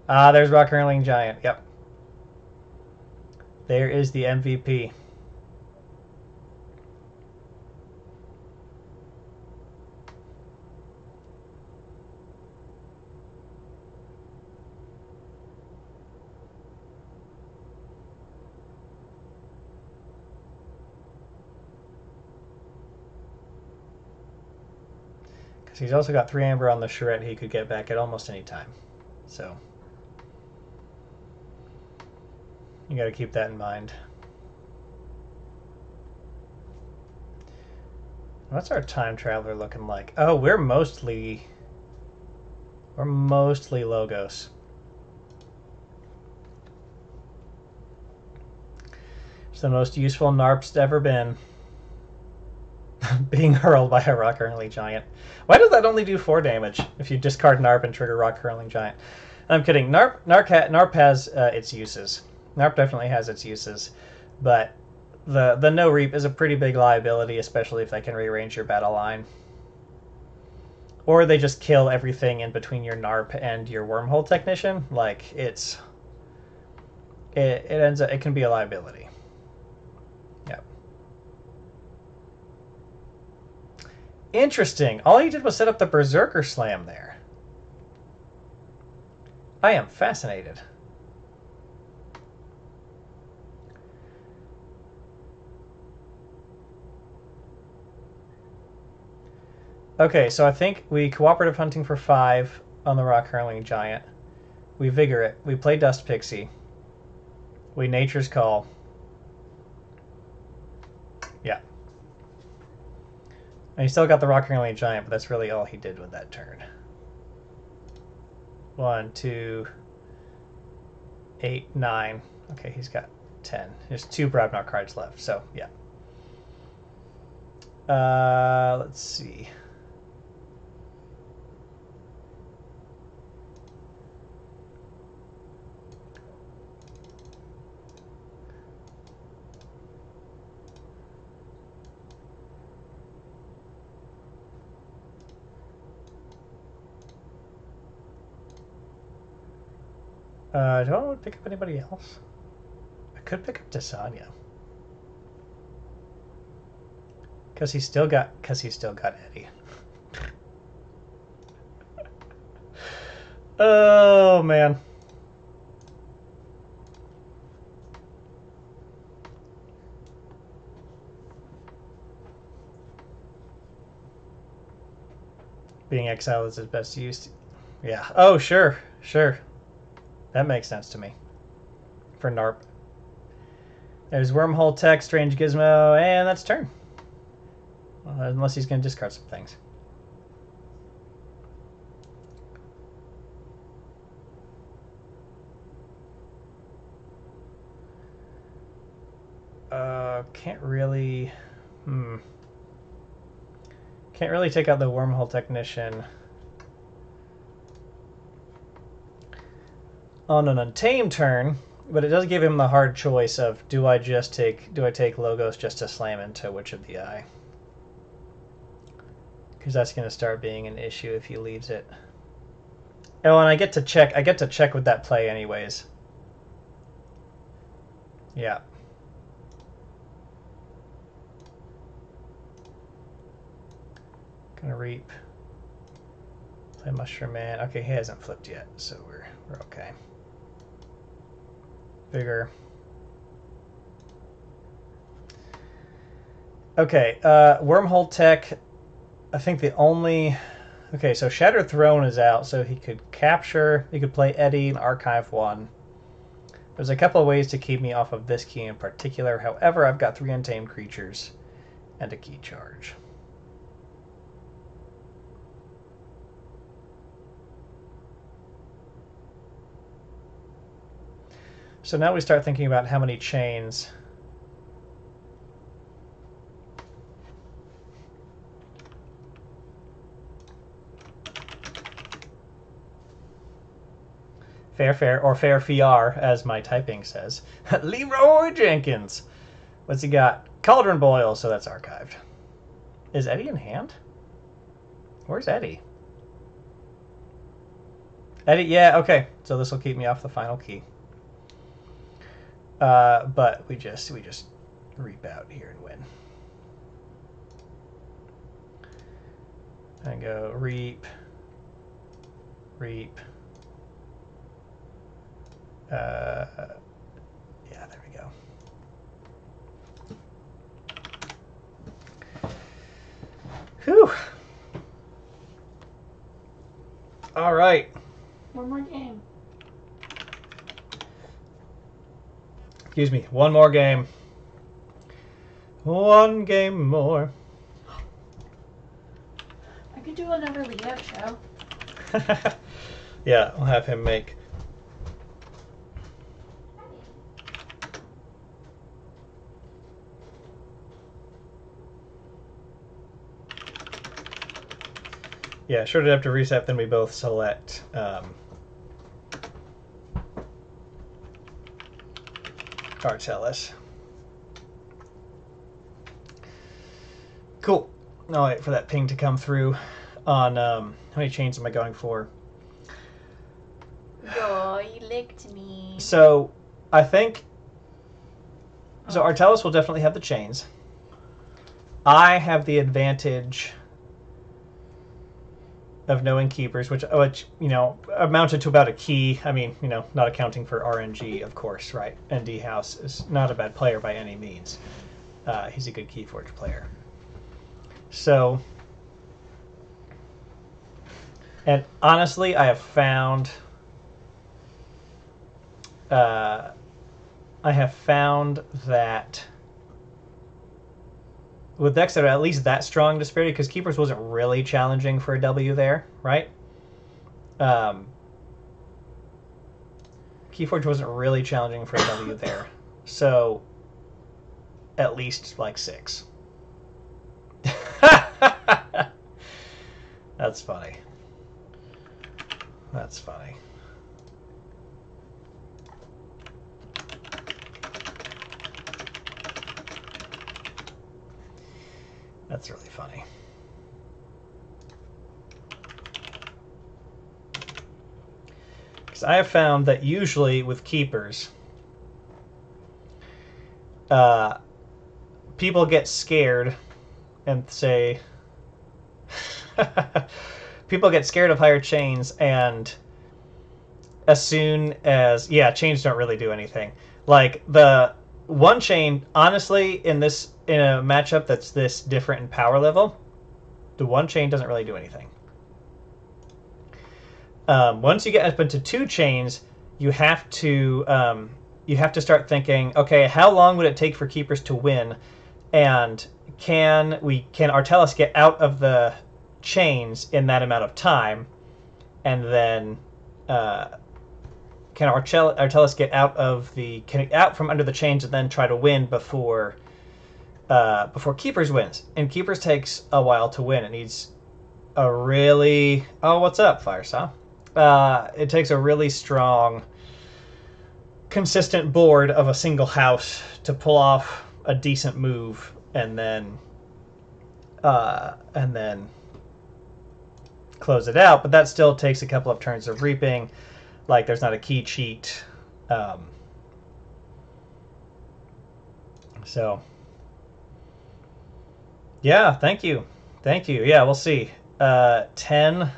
There's Rock Hurling Giant. Yep. There is the MVP. He's also got 3 Amber on the Charette he could get back at almost any time. So you got to keep that in mind. What's our Time Traveler looking like? Oh, we're mostly Logos. It's the most useful NARP's ever been. Being hurled by a Rock Hurling Giant. Why does that only do 4 damage if you discard NARP and trigger Rock Hurling Giant? I'm kidding. NARP has its uses. NARP definitely has its uses, but the no reap is a pretty big liability, especially if they can rearrange your battle line. Or they just kill everything in between your NARP and your Wormhole Technician. It ends up, it can be a liability. Yep. Interesting. All he did was set up the Berserker Slam there. I am fascinated. Okay, so I think we Cooperative Hunting for 5 on the Rock Hurling Giant. We Vigor it. We play Dust Pixie. We Nature's Call. Yeah. And he still got the Rock Hurling Giant, but that's really all he did with that turn. 1, 2, 8, 9. Okay, he's got 10. There's 2 Brabnar cards left, so yeah. Let's see. Do I want to pick up anybody else? I could pick up Desanya. Because he's still got Eddie. Oh man. Being exiled is his best use. Yeah. Oh, sure. Sure. That makes sense to me. For NARP. There's Wormhole Tech, Strange Gizmo, and that's turn. Unless he's going to discard some things. Can't really... Can't really take out the Wormhole Technician on an Untamed turn, but it does give him the hard choice of do I take Logos just to slam into Witch of the Eye? Because that's going to start being an issue if he leaves it. Oh, and I get to check with that play anyways. Yeah. Gonna reap. Play Mushroom Man. Okay, he hasn't flipped yet, so we're okay. Bigger. Okay, Wormhole Tech. I think the only... Okay, so Shattered Throne is out, so he could capture... He could play Eddie and Archive 1. There's a couple of ways to keep me off of this key in particular. However, I've got 3 Untamed Creatures and a Key Charge. So now we start thinking about how many chains... Fair, or fair fiar, as my typing says. Leroy Jenkins. What's he got? Cauldron Boil, so that's archived. Is Eddie in hand? Where's Eddie? Eddie, yeah, okay. So this will keep me off the final key. But we just reap out here and win. And go reap. Yeah, there we go. Whew. All right. One more game. Excuse me. One more game. One game more. I could do another lead-up show. Yeah, I'll have him make... Yeah, Short Adaptive Reset, then we both select Artellus. Cool. I'll wait for that ping to come through on how many chains am I going for? Oh, you licked me. So I think so Artellus will definitely have the chains. I have the advantage of knowing keepers, which you know amounted to about a key. I mean, you know, not accounting for RNG, of course, right? And Dhaus is not a bad player by any means. He's a good KeyForge player. So, and honestly, I have found that with decks that are at least that strong disparity, because Keepers wasn't really challenging for a W there, right? KeyForge wasn't really challenging for a W there. So, at least like 6. That's funny. That's funny. That's really funny. Because I have found that usually with keepers, people get scared and say, people get scared of higher chains, and as soon as, yeah, chains don't really do anything. Like the one chain, honestly, in a matchup that's this different in power level, the one chain doesn't really do anything. Once you get up into 2 chains, you have to start thinking, okay, how long would it take for keepers to win, and can Artellus get out of the chains in that amount of time, and then can Artellus get out from under the chains and then try to win before keepers wins. And keepers takes a while to win. It needs a really what's up, Firesaw? It takes a really strong, consistent board of a single house to pull off a decent move, and then close it out. But that still takes a couple of turns of reaping. Like, there's not a key cheat. So, yeah, thank you. Thank you. Yeah, we'll see. 10.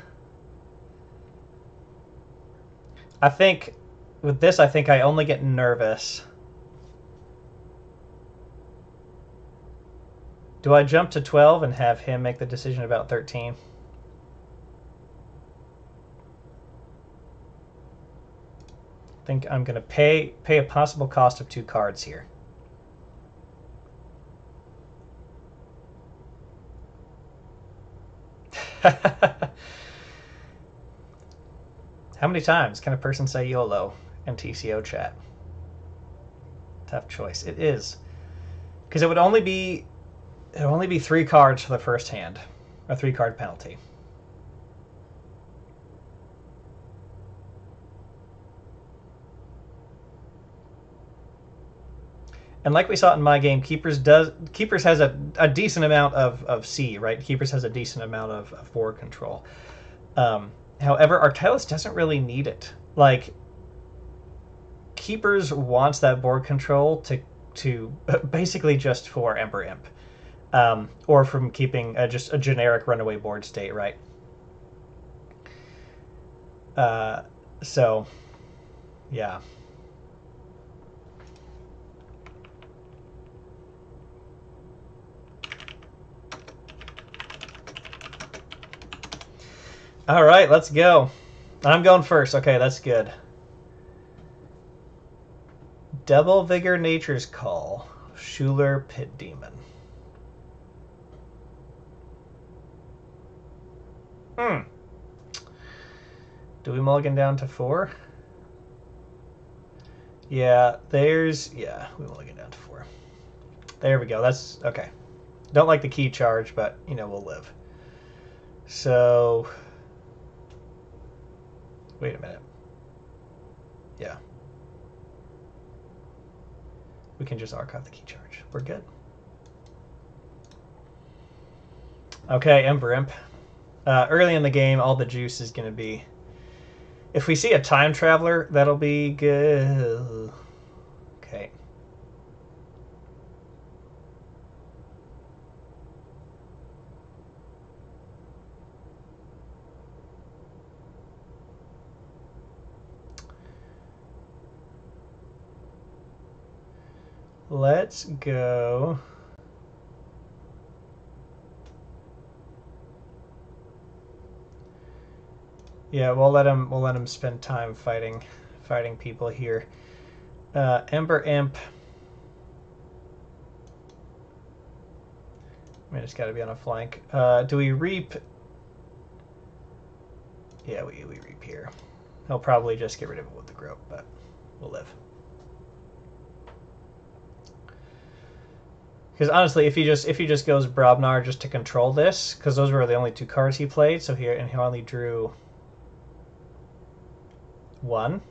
I think with this, I think I only get nervous. Do I jump to 12 and have him make the decision about 13? I think I'm going to pay a possible cost of 2 cards here. How many times can a person say YOLO in TCO chat? Tough choice. It is. Because it would only be 3 cards for the first hand. A 3-card penalty. And like we saw in my game, Keepers has a decent amount of C, right? Keepers has a decent amount of board control. However, Artellus doesn't really need it. Like, Keepers wants that board control to basically just for Ember Imp. Or from keeping just a generic runaway board state, right? So, yeah. All right, let's go. I'm going first. Okay, that's good. Double Vigor Nature's Call. Schuler Pit Demon. Do we mulligan down to 4? Yeah, we mulligan down to 4. There we go. That's okay. Don't like the key charge, but, we'll live. So, wait a minute. Yeah. We can just archive the key charge. We're good. Okay, Ember Imp. Early in the game, all the juice is going to be... If we see a Time Traveler, that'll be good. Okay. Let's go. Yeah, we'll let him spend time fighting people here. Ember Imp. I mean, it's got to be on a flank. Do we reap? Yeah, we reap here. He'll probably just get rid of it with the grope, but will live. Because honestly, if he just goes Brobnar just to control this, because those were the only 2 cards he played, so here and he only drew 1.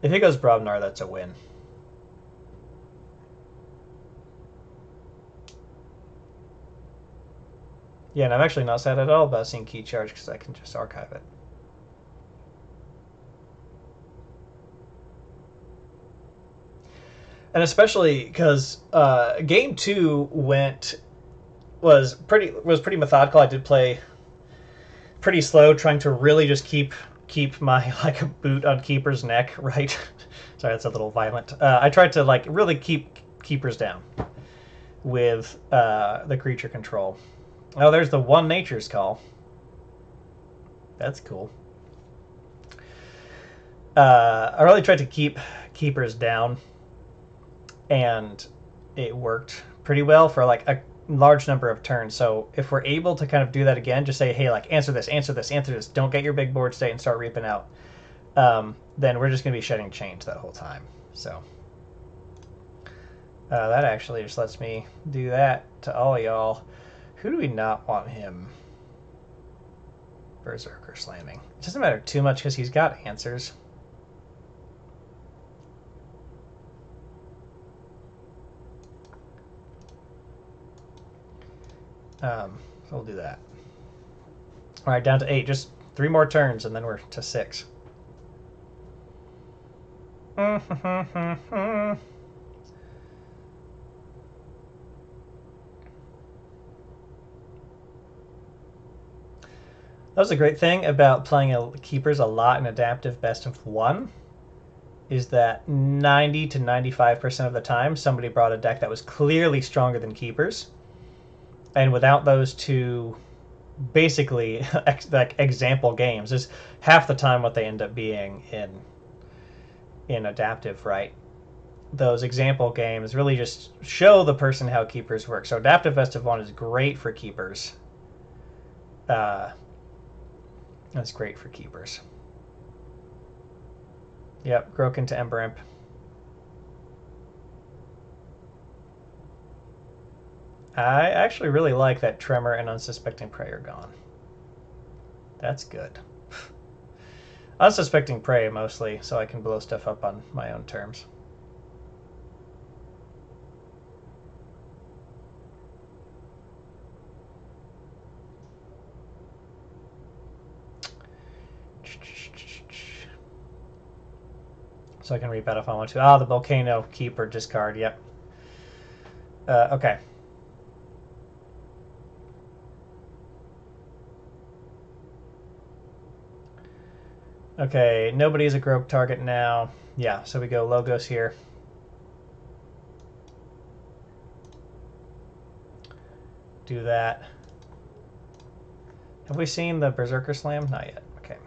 If he goes Brobnar, that's a win. Yeah, and I'm actually not sad at all about seeing Key Charge because I can just archive it. And especially because game 2 was pretty methodical. I did play pretty slow, trying to really just keep my like boot on Keeper's neck, right? Sorry, that's a little violent. I tried to like really keep Keepers down with the creature control. Oh, there's the one Nature's Call. That's cool. I really tried to keep Keepers down, and it worked pretty well for like a large number of turns. So if we're able to kind of do that again, just say, hey, like answer this, answer this, answer this. Don't get your big board state and start reaping out. Then we're just going to be shedding change that whole time. So that actually just lets me do that to all y'all. Who do we not want him Berserker slamming? It doesn't matter too much because he's got answers. So we'll do that. All right, down to 8. Just 3 more turns, and then we're to 6. That was a great thing about playing Keepers a lot in Adaptive Best of 1, is that 90 to 95% of the time somebody brought a deck that was clearly stronger than Keepers. And without those 2 basically like example games, is half the time what they end up being in Adaptive, right? Those example games really just show the person how Keepers work. So Adaptive Best of 1 is great for Keepers. That's great for Keepers. Yep, Groke into Ember Imp. I actually really like that Tremor and Unsuspecting Prey are gone. That's good. Unsuspecting Prey mostly, so I can blow stuff up on my own terms. So I can reap out if I want to. Ah, the Volcano, keep or discard, yep. Okay. Okay, nobody's a Groke target now. Yeah, so we go Logos here. Do that. Have we seen the Berserker Slam? Not yet. Okay.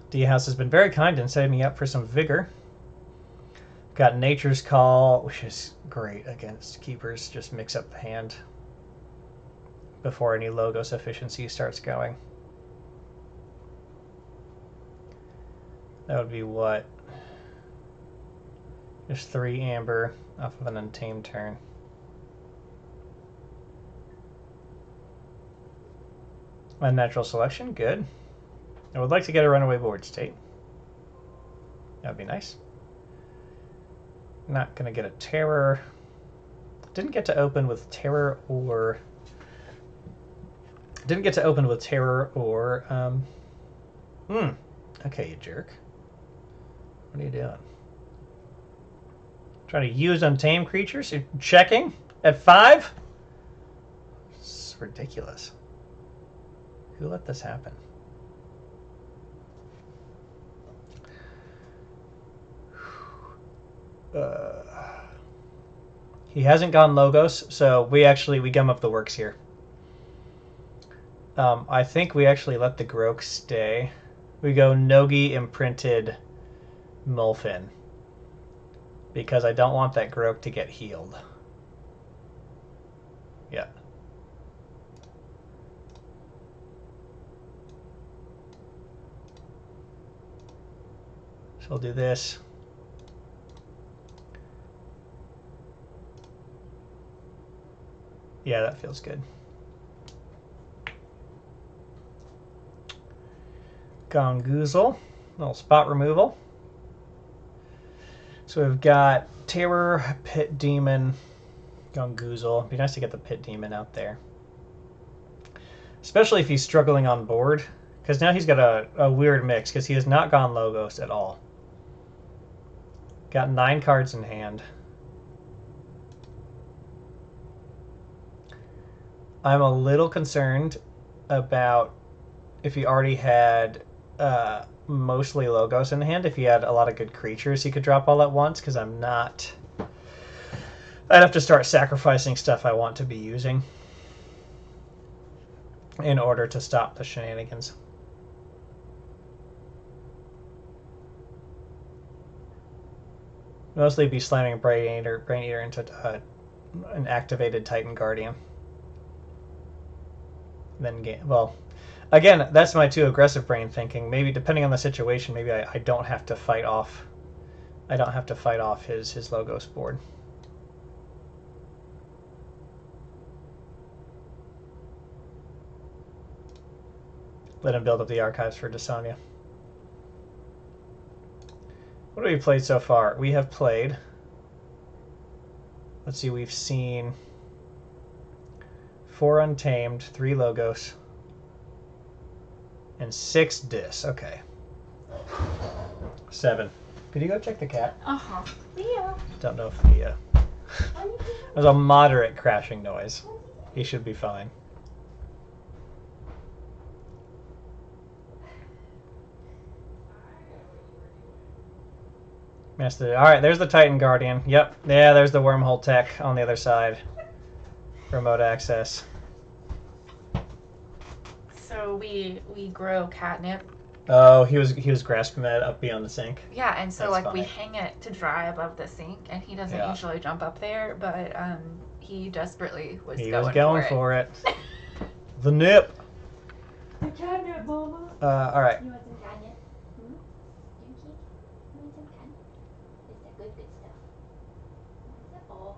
D-House has been very kind in setting me up for some vigor. Got Nature's Call, which is great against Keepers. Just mix up the hand before any Logos efficiency starts going. That would be what? Just 3 Amber off of an Untamed turn. Unnatural Selection, good. I would like to get a runaway board state. That would be nice. Not going to get a Terror. Didn't get to open with Terror or... Didn't get to open with Terror or... Okay, you jerk. What are you doing? Trying to use Untamed creatures? You're checking? At 5? It's ridiculous. Who let this happen? He hasn't gone Logos, so we gum up the works here. I think we actually let the Groke stay. We go Nogi Imprinted Mulfin, because I don't want that Groke to get healed. Yeah. So I'll do this. Yeah, that feels good. Gongoozle, little spot removal. So we've got Terror, Pit Demon, Gongoozle. It'd be nice to get the Pit Demon out there. Especially if he's struggling on board. Because now he's got a weird mix, because he has not gone Logos at all. Got 9 cards in hand. I'm a little concerned about if he already had mostly Logos in hand, if he had a lot of good creatures he could drop all at once, because I'm not... I'd have to start sacrificing stuff I want to be using in order to stop the shenanigans. Mostly be slamming Brain Eater into an activated Titan Guardian. Then well, again, that's my too aggressive brain thinking. Maybe depending on the situation, maybe I don't have to fight off. I don't have to fight off his Logos board. Let him build up the archives for Desanya. What have we played so far? We have played... Let's see, we've seen 4 Untamed, 3 Logos, and 6 Dis. Okay. 7. Could you go check the cat? Uh-huh. Yeah. Don't know if the... There's a moderate crashing noise. He should be fine. Alright, there's the Titan Guardian. Yep. Yeah, there's the Wormhole tech on the other side. Remote access. So we grow catnip. Oh, he was grasping that up beyond the sink. Yeah, and so That's like we funny. hang it to dry above the sink, and he doesn't Yeah. usually jump up there, but he desperately was He going was going for it. for it. The nip. The catnip, Mama. Alright. You want some catnip? Hmm? Dookie? You want some catnip? It's that good stuff. Is that all?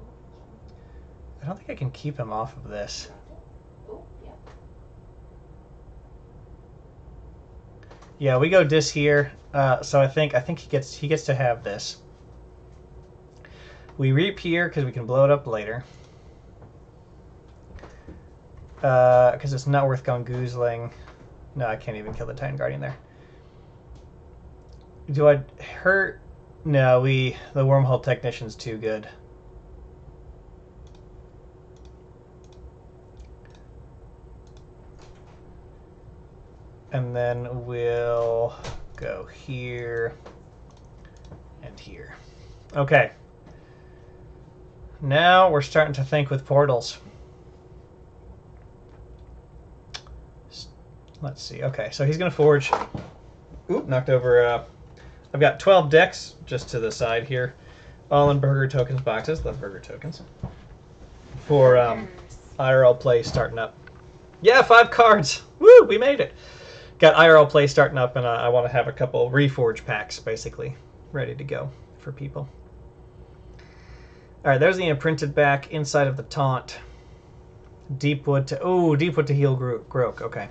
I don't think I can keep him off of this. Oh, yep. Yeah, we go Dis here. So I think he gets to have this. We reap here because we can blow it up later. Because it's not worth gongoozling. No, I can't even kill the Titan Guardian there. Do I hurt? No, the Wormhole Technician's too good. And then we'll go here and here. Okay. Now we're starting to think with portals. Let's see. Okay, so he's going to forge. Oop, knocked over. I've got 12 decks just to the side here. All in Burger Tokens boxes. Love Burger Tokens. For IRL play starting up. Yeah, 5 cards. Woo, we made it. Got IRL play starting up, and I want to have a couple Reforge packs, basically, ready to go for people. All right, there's the imprinted back inside of the taunt. Deepwood to heal Grok. Okay.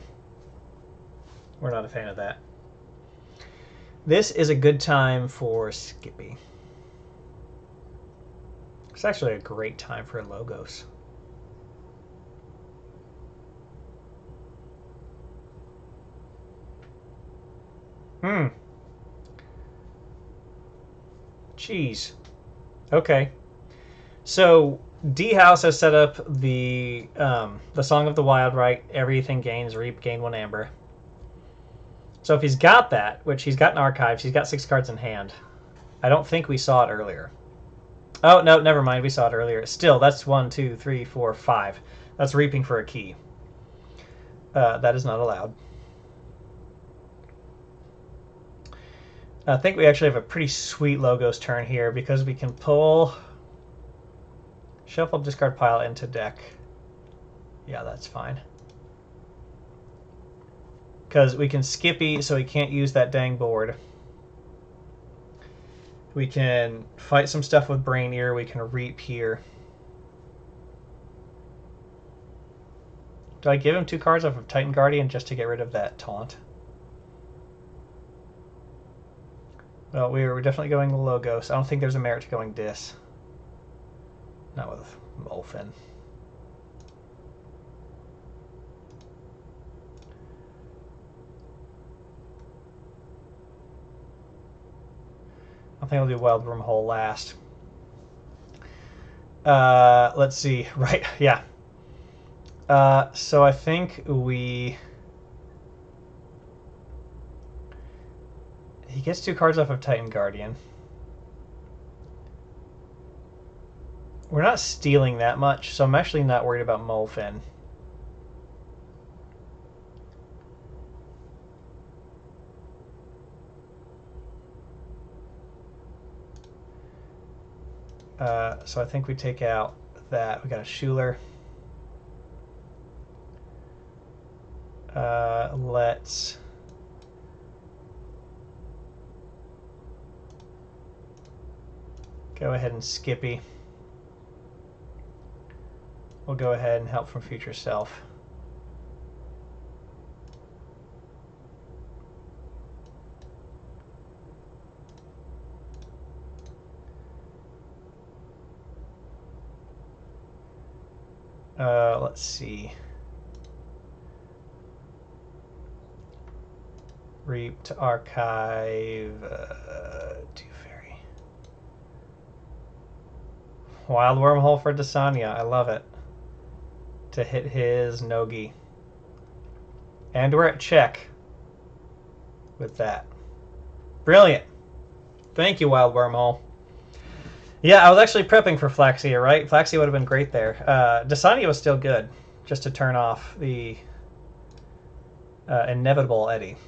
We're not a fan of that. This is a good time for Skippy. It's actually a great time for Logos. Jeez. Okay. So Dhaus has set up the Song of the Wild right. Everything gains reap, gain 1 amber. So if he's got that, which he's got in archives, he's got 6 cards in hand. I don't think we saw it earlier. Oh no, never mind. We saw it earlier. Still, that's 1, 2, 3, 4, 5. That's reaping for a key. That is not allowed. I think we actually have a pretty sweet Logos turn here because we can pull shuffle, discard pile into deck. Yeah, that's fine. Because we can Skippy, so he can't use that dang board. We can fight some stuff with Brain Ear. We can reap here. Do I give him 2 cards off of Titan Guardian just to get rid of that taunt? Well, we're definitely going the Logos. I don't think there's a merit to going Dis. Not with Molfin. I think I'll do Wild Wormhole last. Let's see. Right, yeah. So I think we... He gets 2 cards off of Titan Guardian. We're not stealing that much, so I'm actually not worried about Molfin. So I think we take out that. We got a Schuler. Let's... go ahead and Skippy. We'll go ahead and help from Future Self. Let's see. Reap to archive. 2 fairy. Wild Wormhole for Dasania. I love it. To hit his Nogi. And we're at check with that. Brilliant. Thank you, Wild Wormhole. Yeah, I was actually prepping for Flaxia, right? Flaxia would have been great there. Dasania was still good, just to turn off the inevitable Eddie.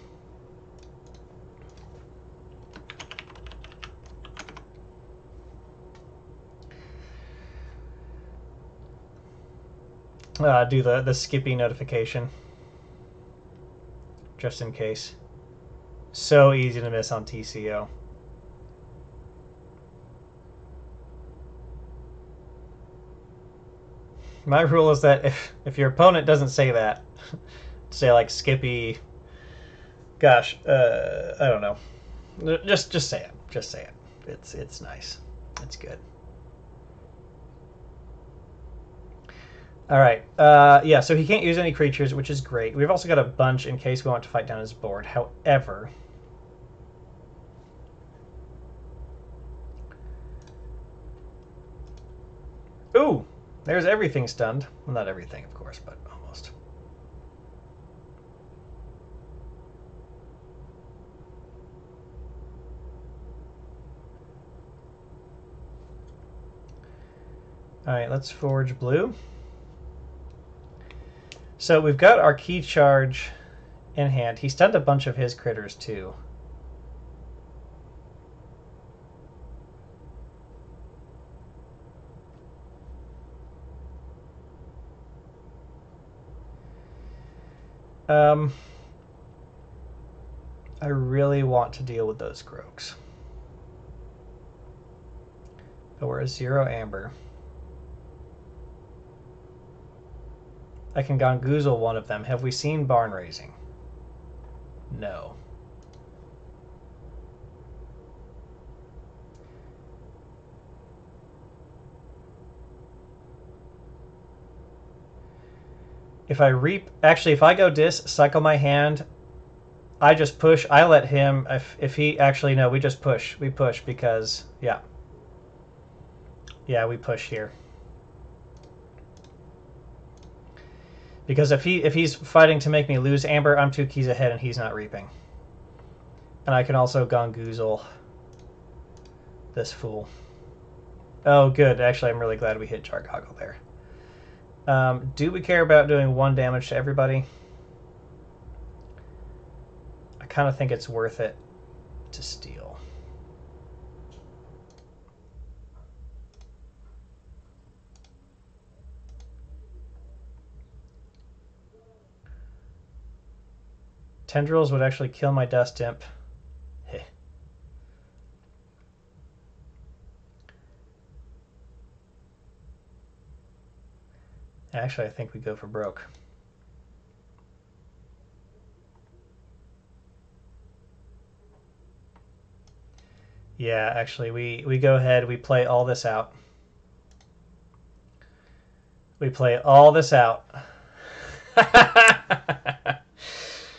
Do the Skippy notification, just in case. So easy to miss on TCO. My rule is that if your opponent doesn't say that, say like Skippy, gosh, I don't know, just say it. Just say it. It's nice. It's good. All right. Yeah. So he can't use any creatures, which is great. We've also got a bunch in case we want to fight down his board. However, ooh. There's everything stunned. Well, not everything, of course, but almost. All right, let's forge blue. So we've got our key charge in hand. He stunned a bunch of his critters, too. I really want to deal with those Groaks. But we're a 0 amber. I can Gongoozle one of them. Have we seen Barn Raising? No. If I reap... Actually, if I go Dis, cycle my hand, I just push. I let him... If he... Actually, no, we just push. We push because... Yeah. Yeah, we push here. Because if he's fighting to make me lose Amber, I'm 2 keys ahead and he's not reaping. And I can also Gongoozle this fool. Oh, good. Actually, I'm really glad we hit Jargoggle there. Do we care about doing 1 damage to everybody? I kind of think it's worth it to steal. Tendrils would actually kill my Dust Imp. Actually, I think we go for broke. Yeah, actually, we go ahead, we play all this out. We play all this out.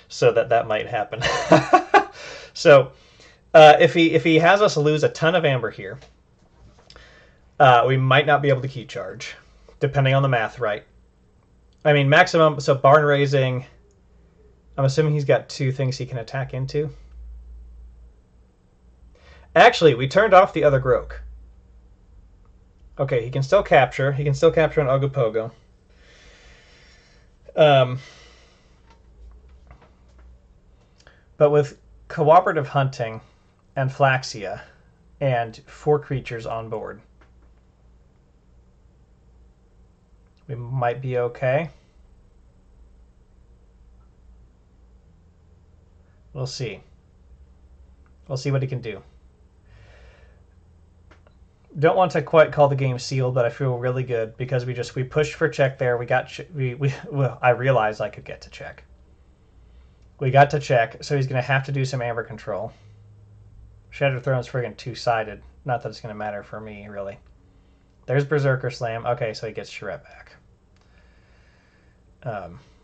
So that might happen. So if he has us lose a ton of amber here, we might not be able to key charge, depending on the math, right? I mean, maximum, so barn raising, I'm assuming he's got 2 things he can attack into. Actually, we turned off the other Grok. Okay, he can still capture. He can still capture an Ogopogo. But with cooperative hunting and Flaxia and 4 creatures on board, we might be okay. We'll see. We'll see what he can do. Don't want to quite call the game sealed, but I feel really good because we pushed for check there. We got well, I realized I could get to check. We got to check, so he's going to have to do some amber control. Shattered Throne's friggin' 2-sided. Not that it's going to matter for me, really. There's Berserker Slam. Okay, so he gets Charette back.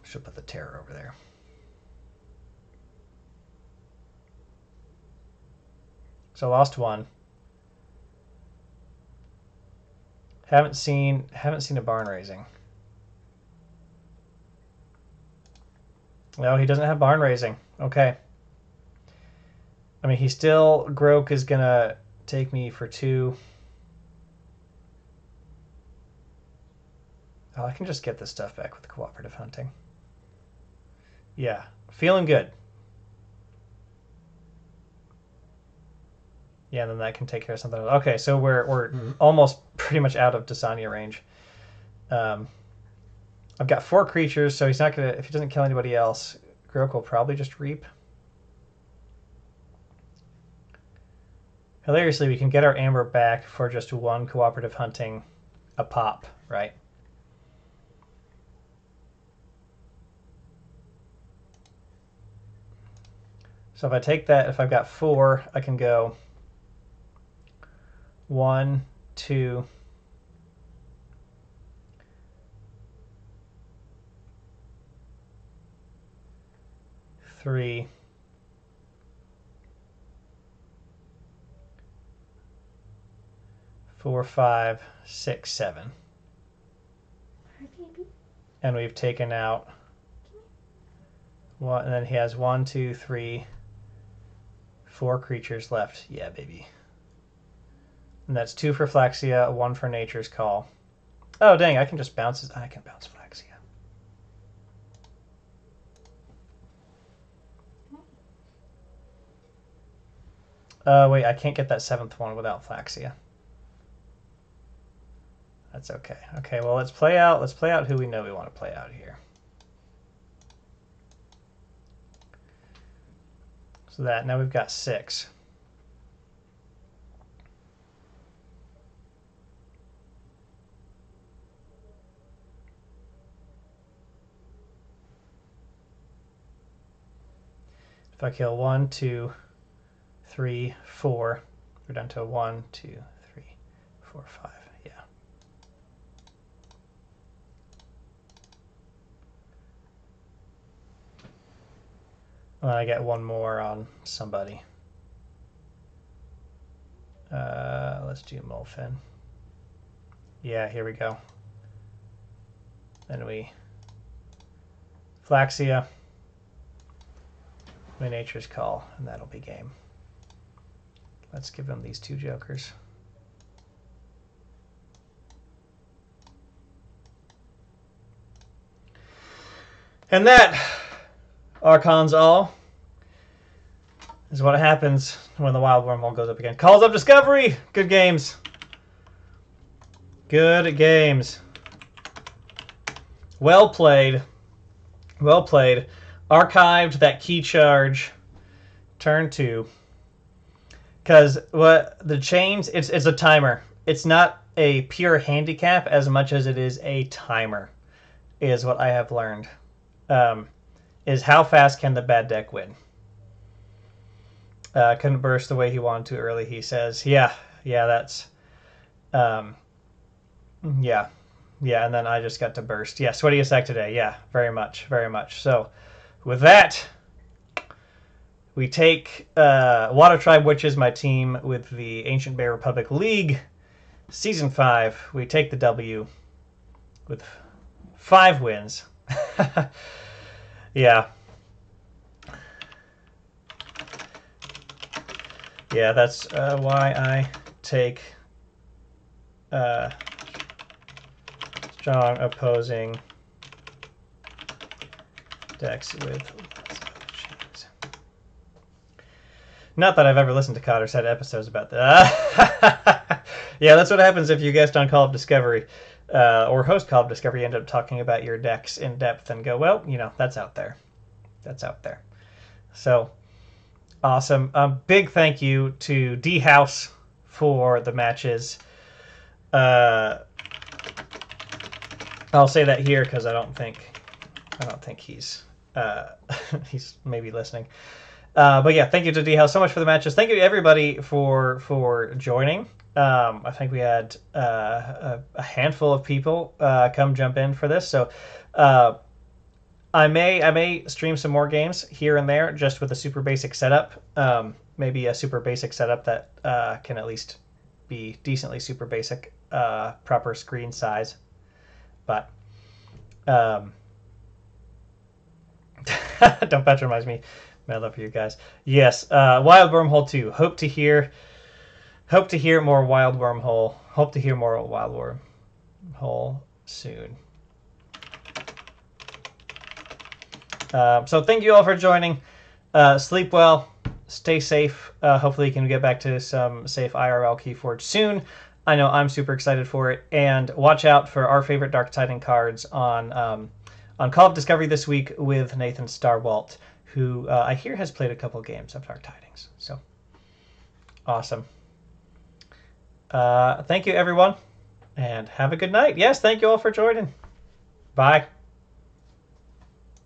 Should put the Terror over there. So lost 1. Haven't seen a barn raising. No, he doesn't have barn raising. Okay. I mean, he still... Grok is going to take me for 2. Oh, I can just get this stuff back with cooperative hunting. Yeah. Feeling good. Yeah, then that can take care of something else. Okay, so we're almost pretty much out of Dasania range. I've got 4 creatures, so he's not gonna. If he doesn't kill anybody else, Grok will probably just reap. Hilariously, we can get our amber back for just 1 cooperative hunting a pop, right? So if I take that, if I've got 4, I can go 1, 2, 3, 4, 5, 6, 7. Hi, baby. And we've taken out 1, and then he has 1, 2, 3, 4 creatures left. Yeah, baby. And that's 2 for Flaxia, 1 for Nature's Call. Oh, dang, I can just bounce his... I can bounce Flaxia. Wait, I can't get that 7th one without Flaxia. That's okay. Okay, well, let's play out who we know we want to play out here. So that, now we've got 6. If I kill 1, 2, 3, 4, we're down to 1, 2, 3, 4, 5. Yeah. And then I get 1 more on somebody. Let's do Molfin. Yeah, here we go. Then we Flaxia. My Nature's Call, and that'll be game. Let's give him these 2 jokers. And that, Archons all, is what happens when the Wild Wormhole goes up again. Calls up Discovery! Good games. Good games. Well played. Well played. Archived that key charge. Turn 2. Because what the chains, it's a timer. It's not a pure handicap as much as it is a timer. is what I have learned. Is how fast can the bad deck win? Couldn't burst the way he wanted to early, he says. Yeah, that's... yeah, and then I just got to burst. Yeah, sweatiest deck today. Yeah, very much. So, with that, we take Water Tribe, which is my team with the Ancient Bear Republic League, Season 5. We take the W with 5 wins. Yeah. Yeah, that's why I take strong opposing decks with chains. Not that I've ever listened to Cotter's had episodes about that. Yeah, that's what happens if you guest on Call of Discovery or host Call of Discovery. You end up talking about your decks in depth and go, well, that's out there. So awesome. Big thank you to Dhaus for the matches. I'll say that here because I don't think he's he's maybe listening. But yeah, thank you to Dhaus so much for the matches. Thank you to everybody for joining. I think we had a handful of people come jump in for this. So I may stream some more games here and there just with a super basic setup. Maybe a super basic setup that can at least be decently super basic, proper screen size. But don't patronize me. I love you guys. Yes, Wild Wormhole 2. Hope to hear more Wild Wormhole. Hope to hear more Wild Wormhole soon. So thank you all for joining. Sleep well. Stay safe. Hopefully you can get back to some safe IRL KeyForge soon. I know I'm super excited for it. And watch out for our favorite Dark Titan cards on Call of Discovery this week with Nathan Starwalt, who I hear has played a couple games of Dark Tidings. So awesome. Thank you, everyone, and have a good night. Yes, thank you all for joining. Bye.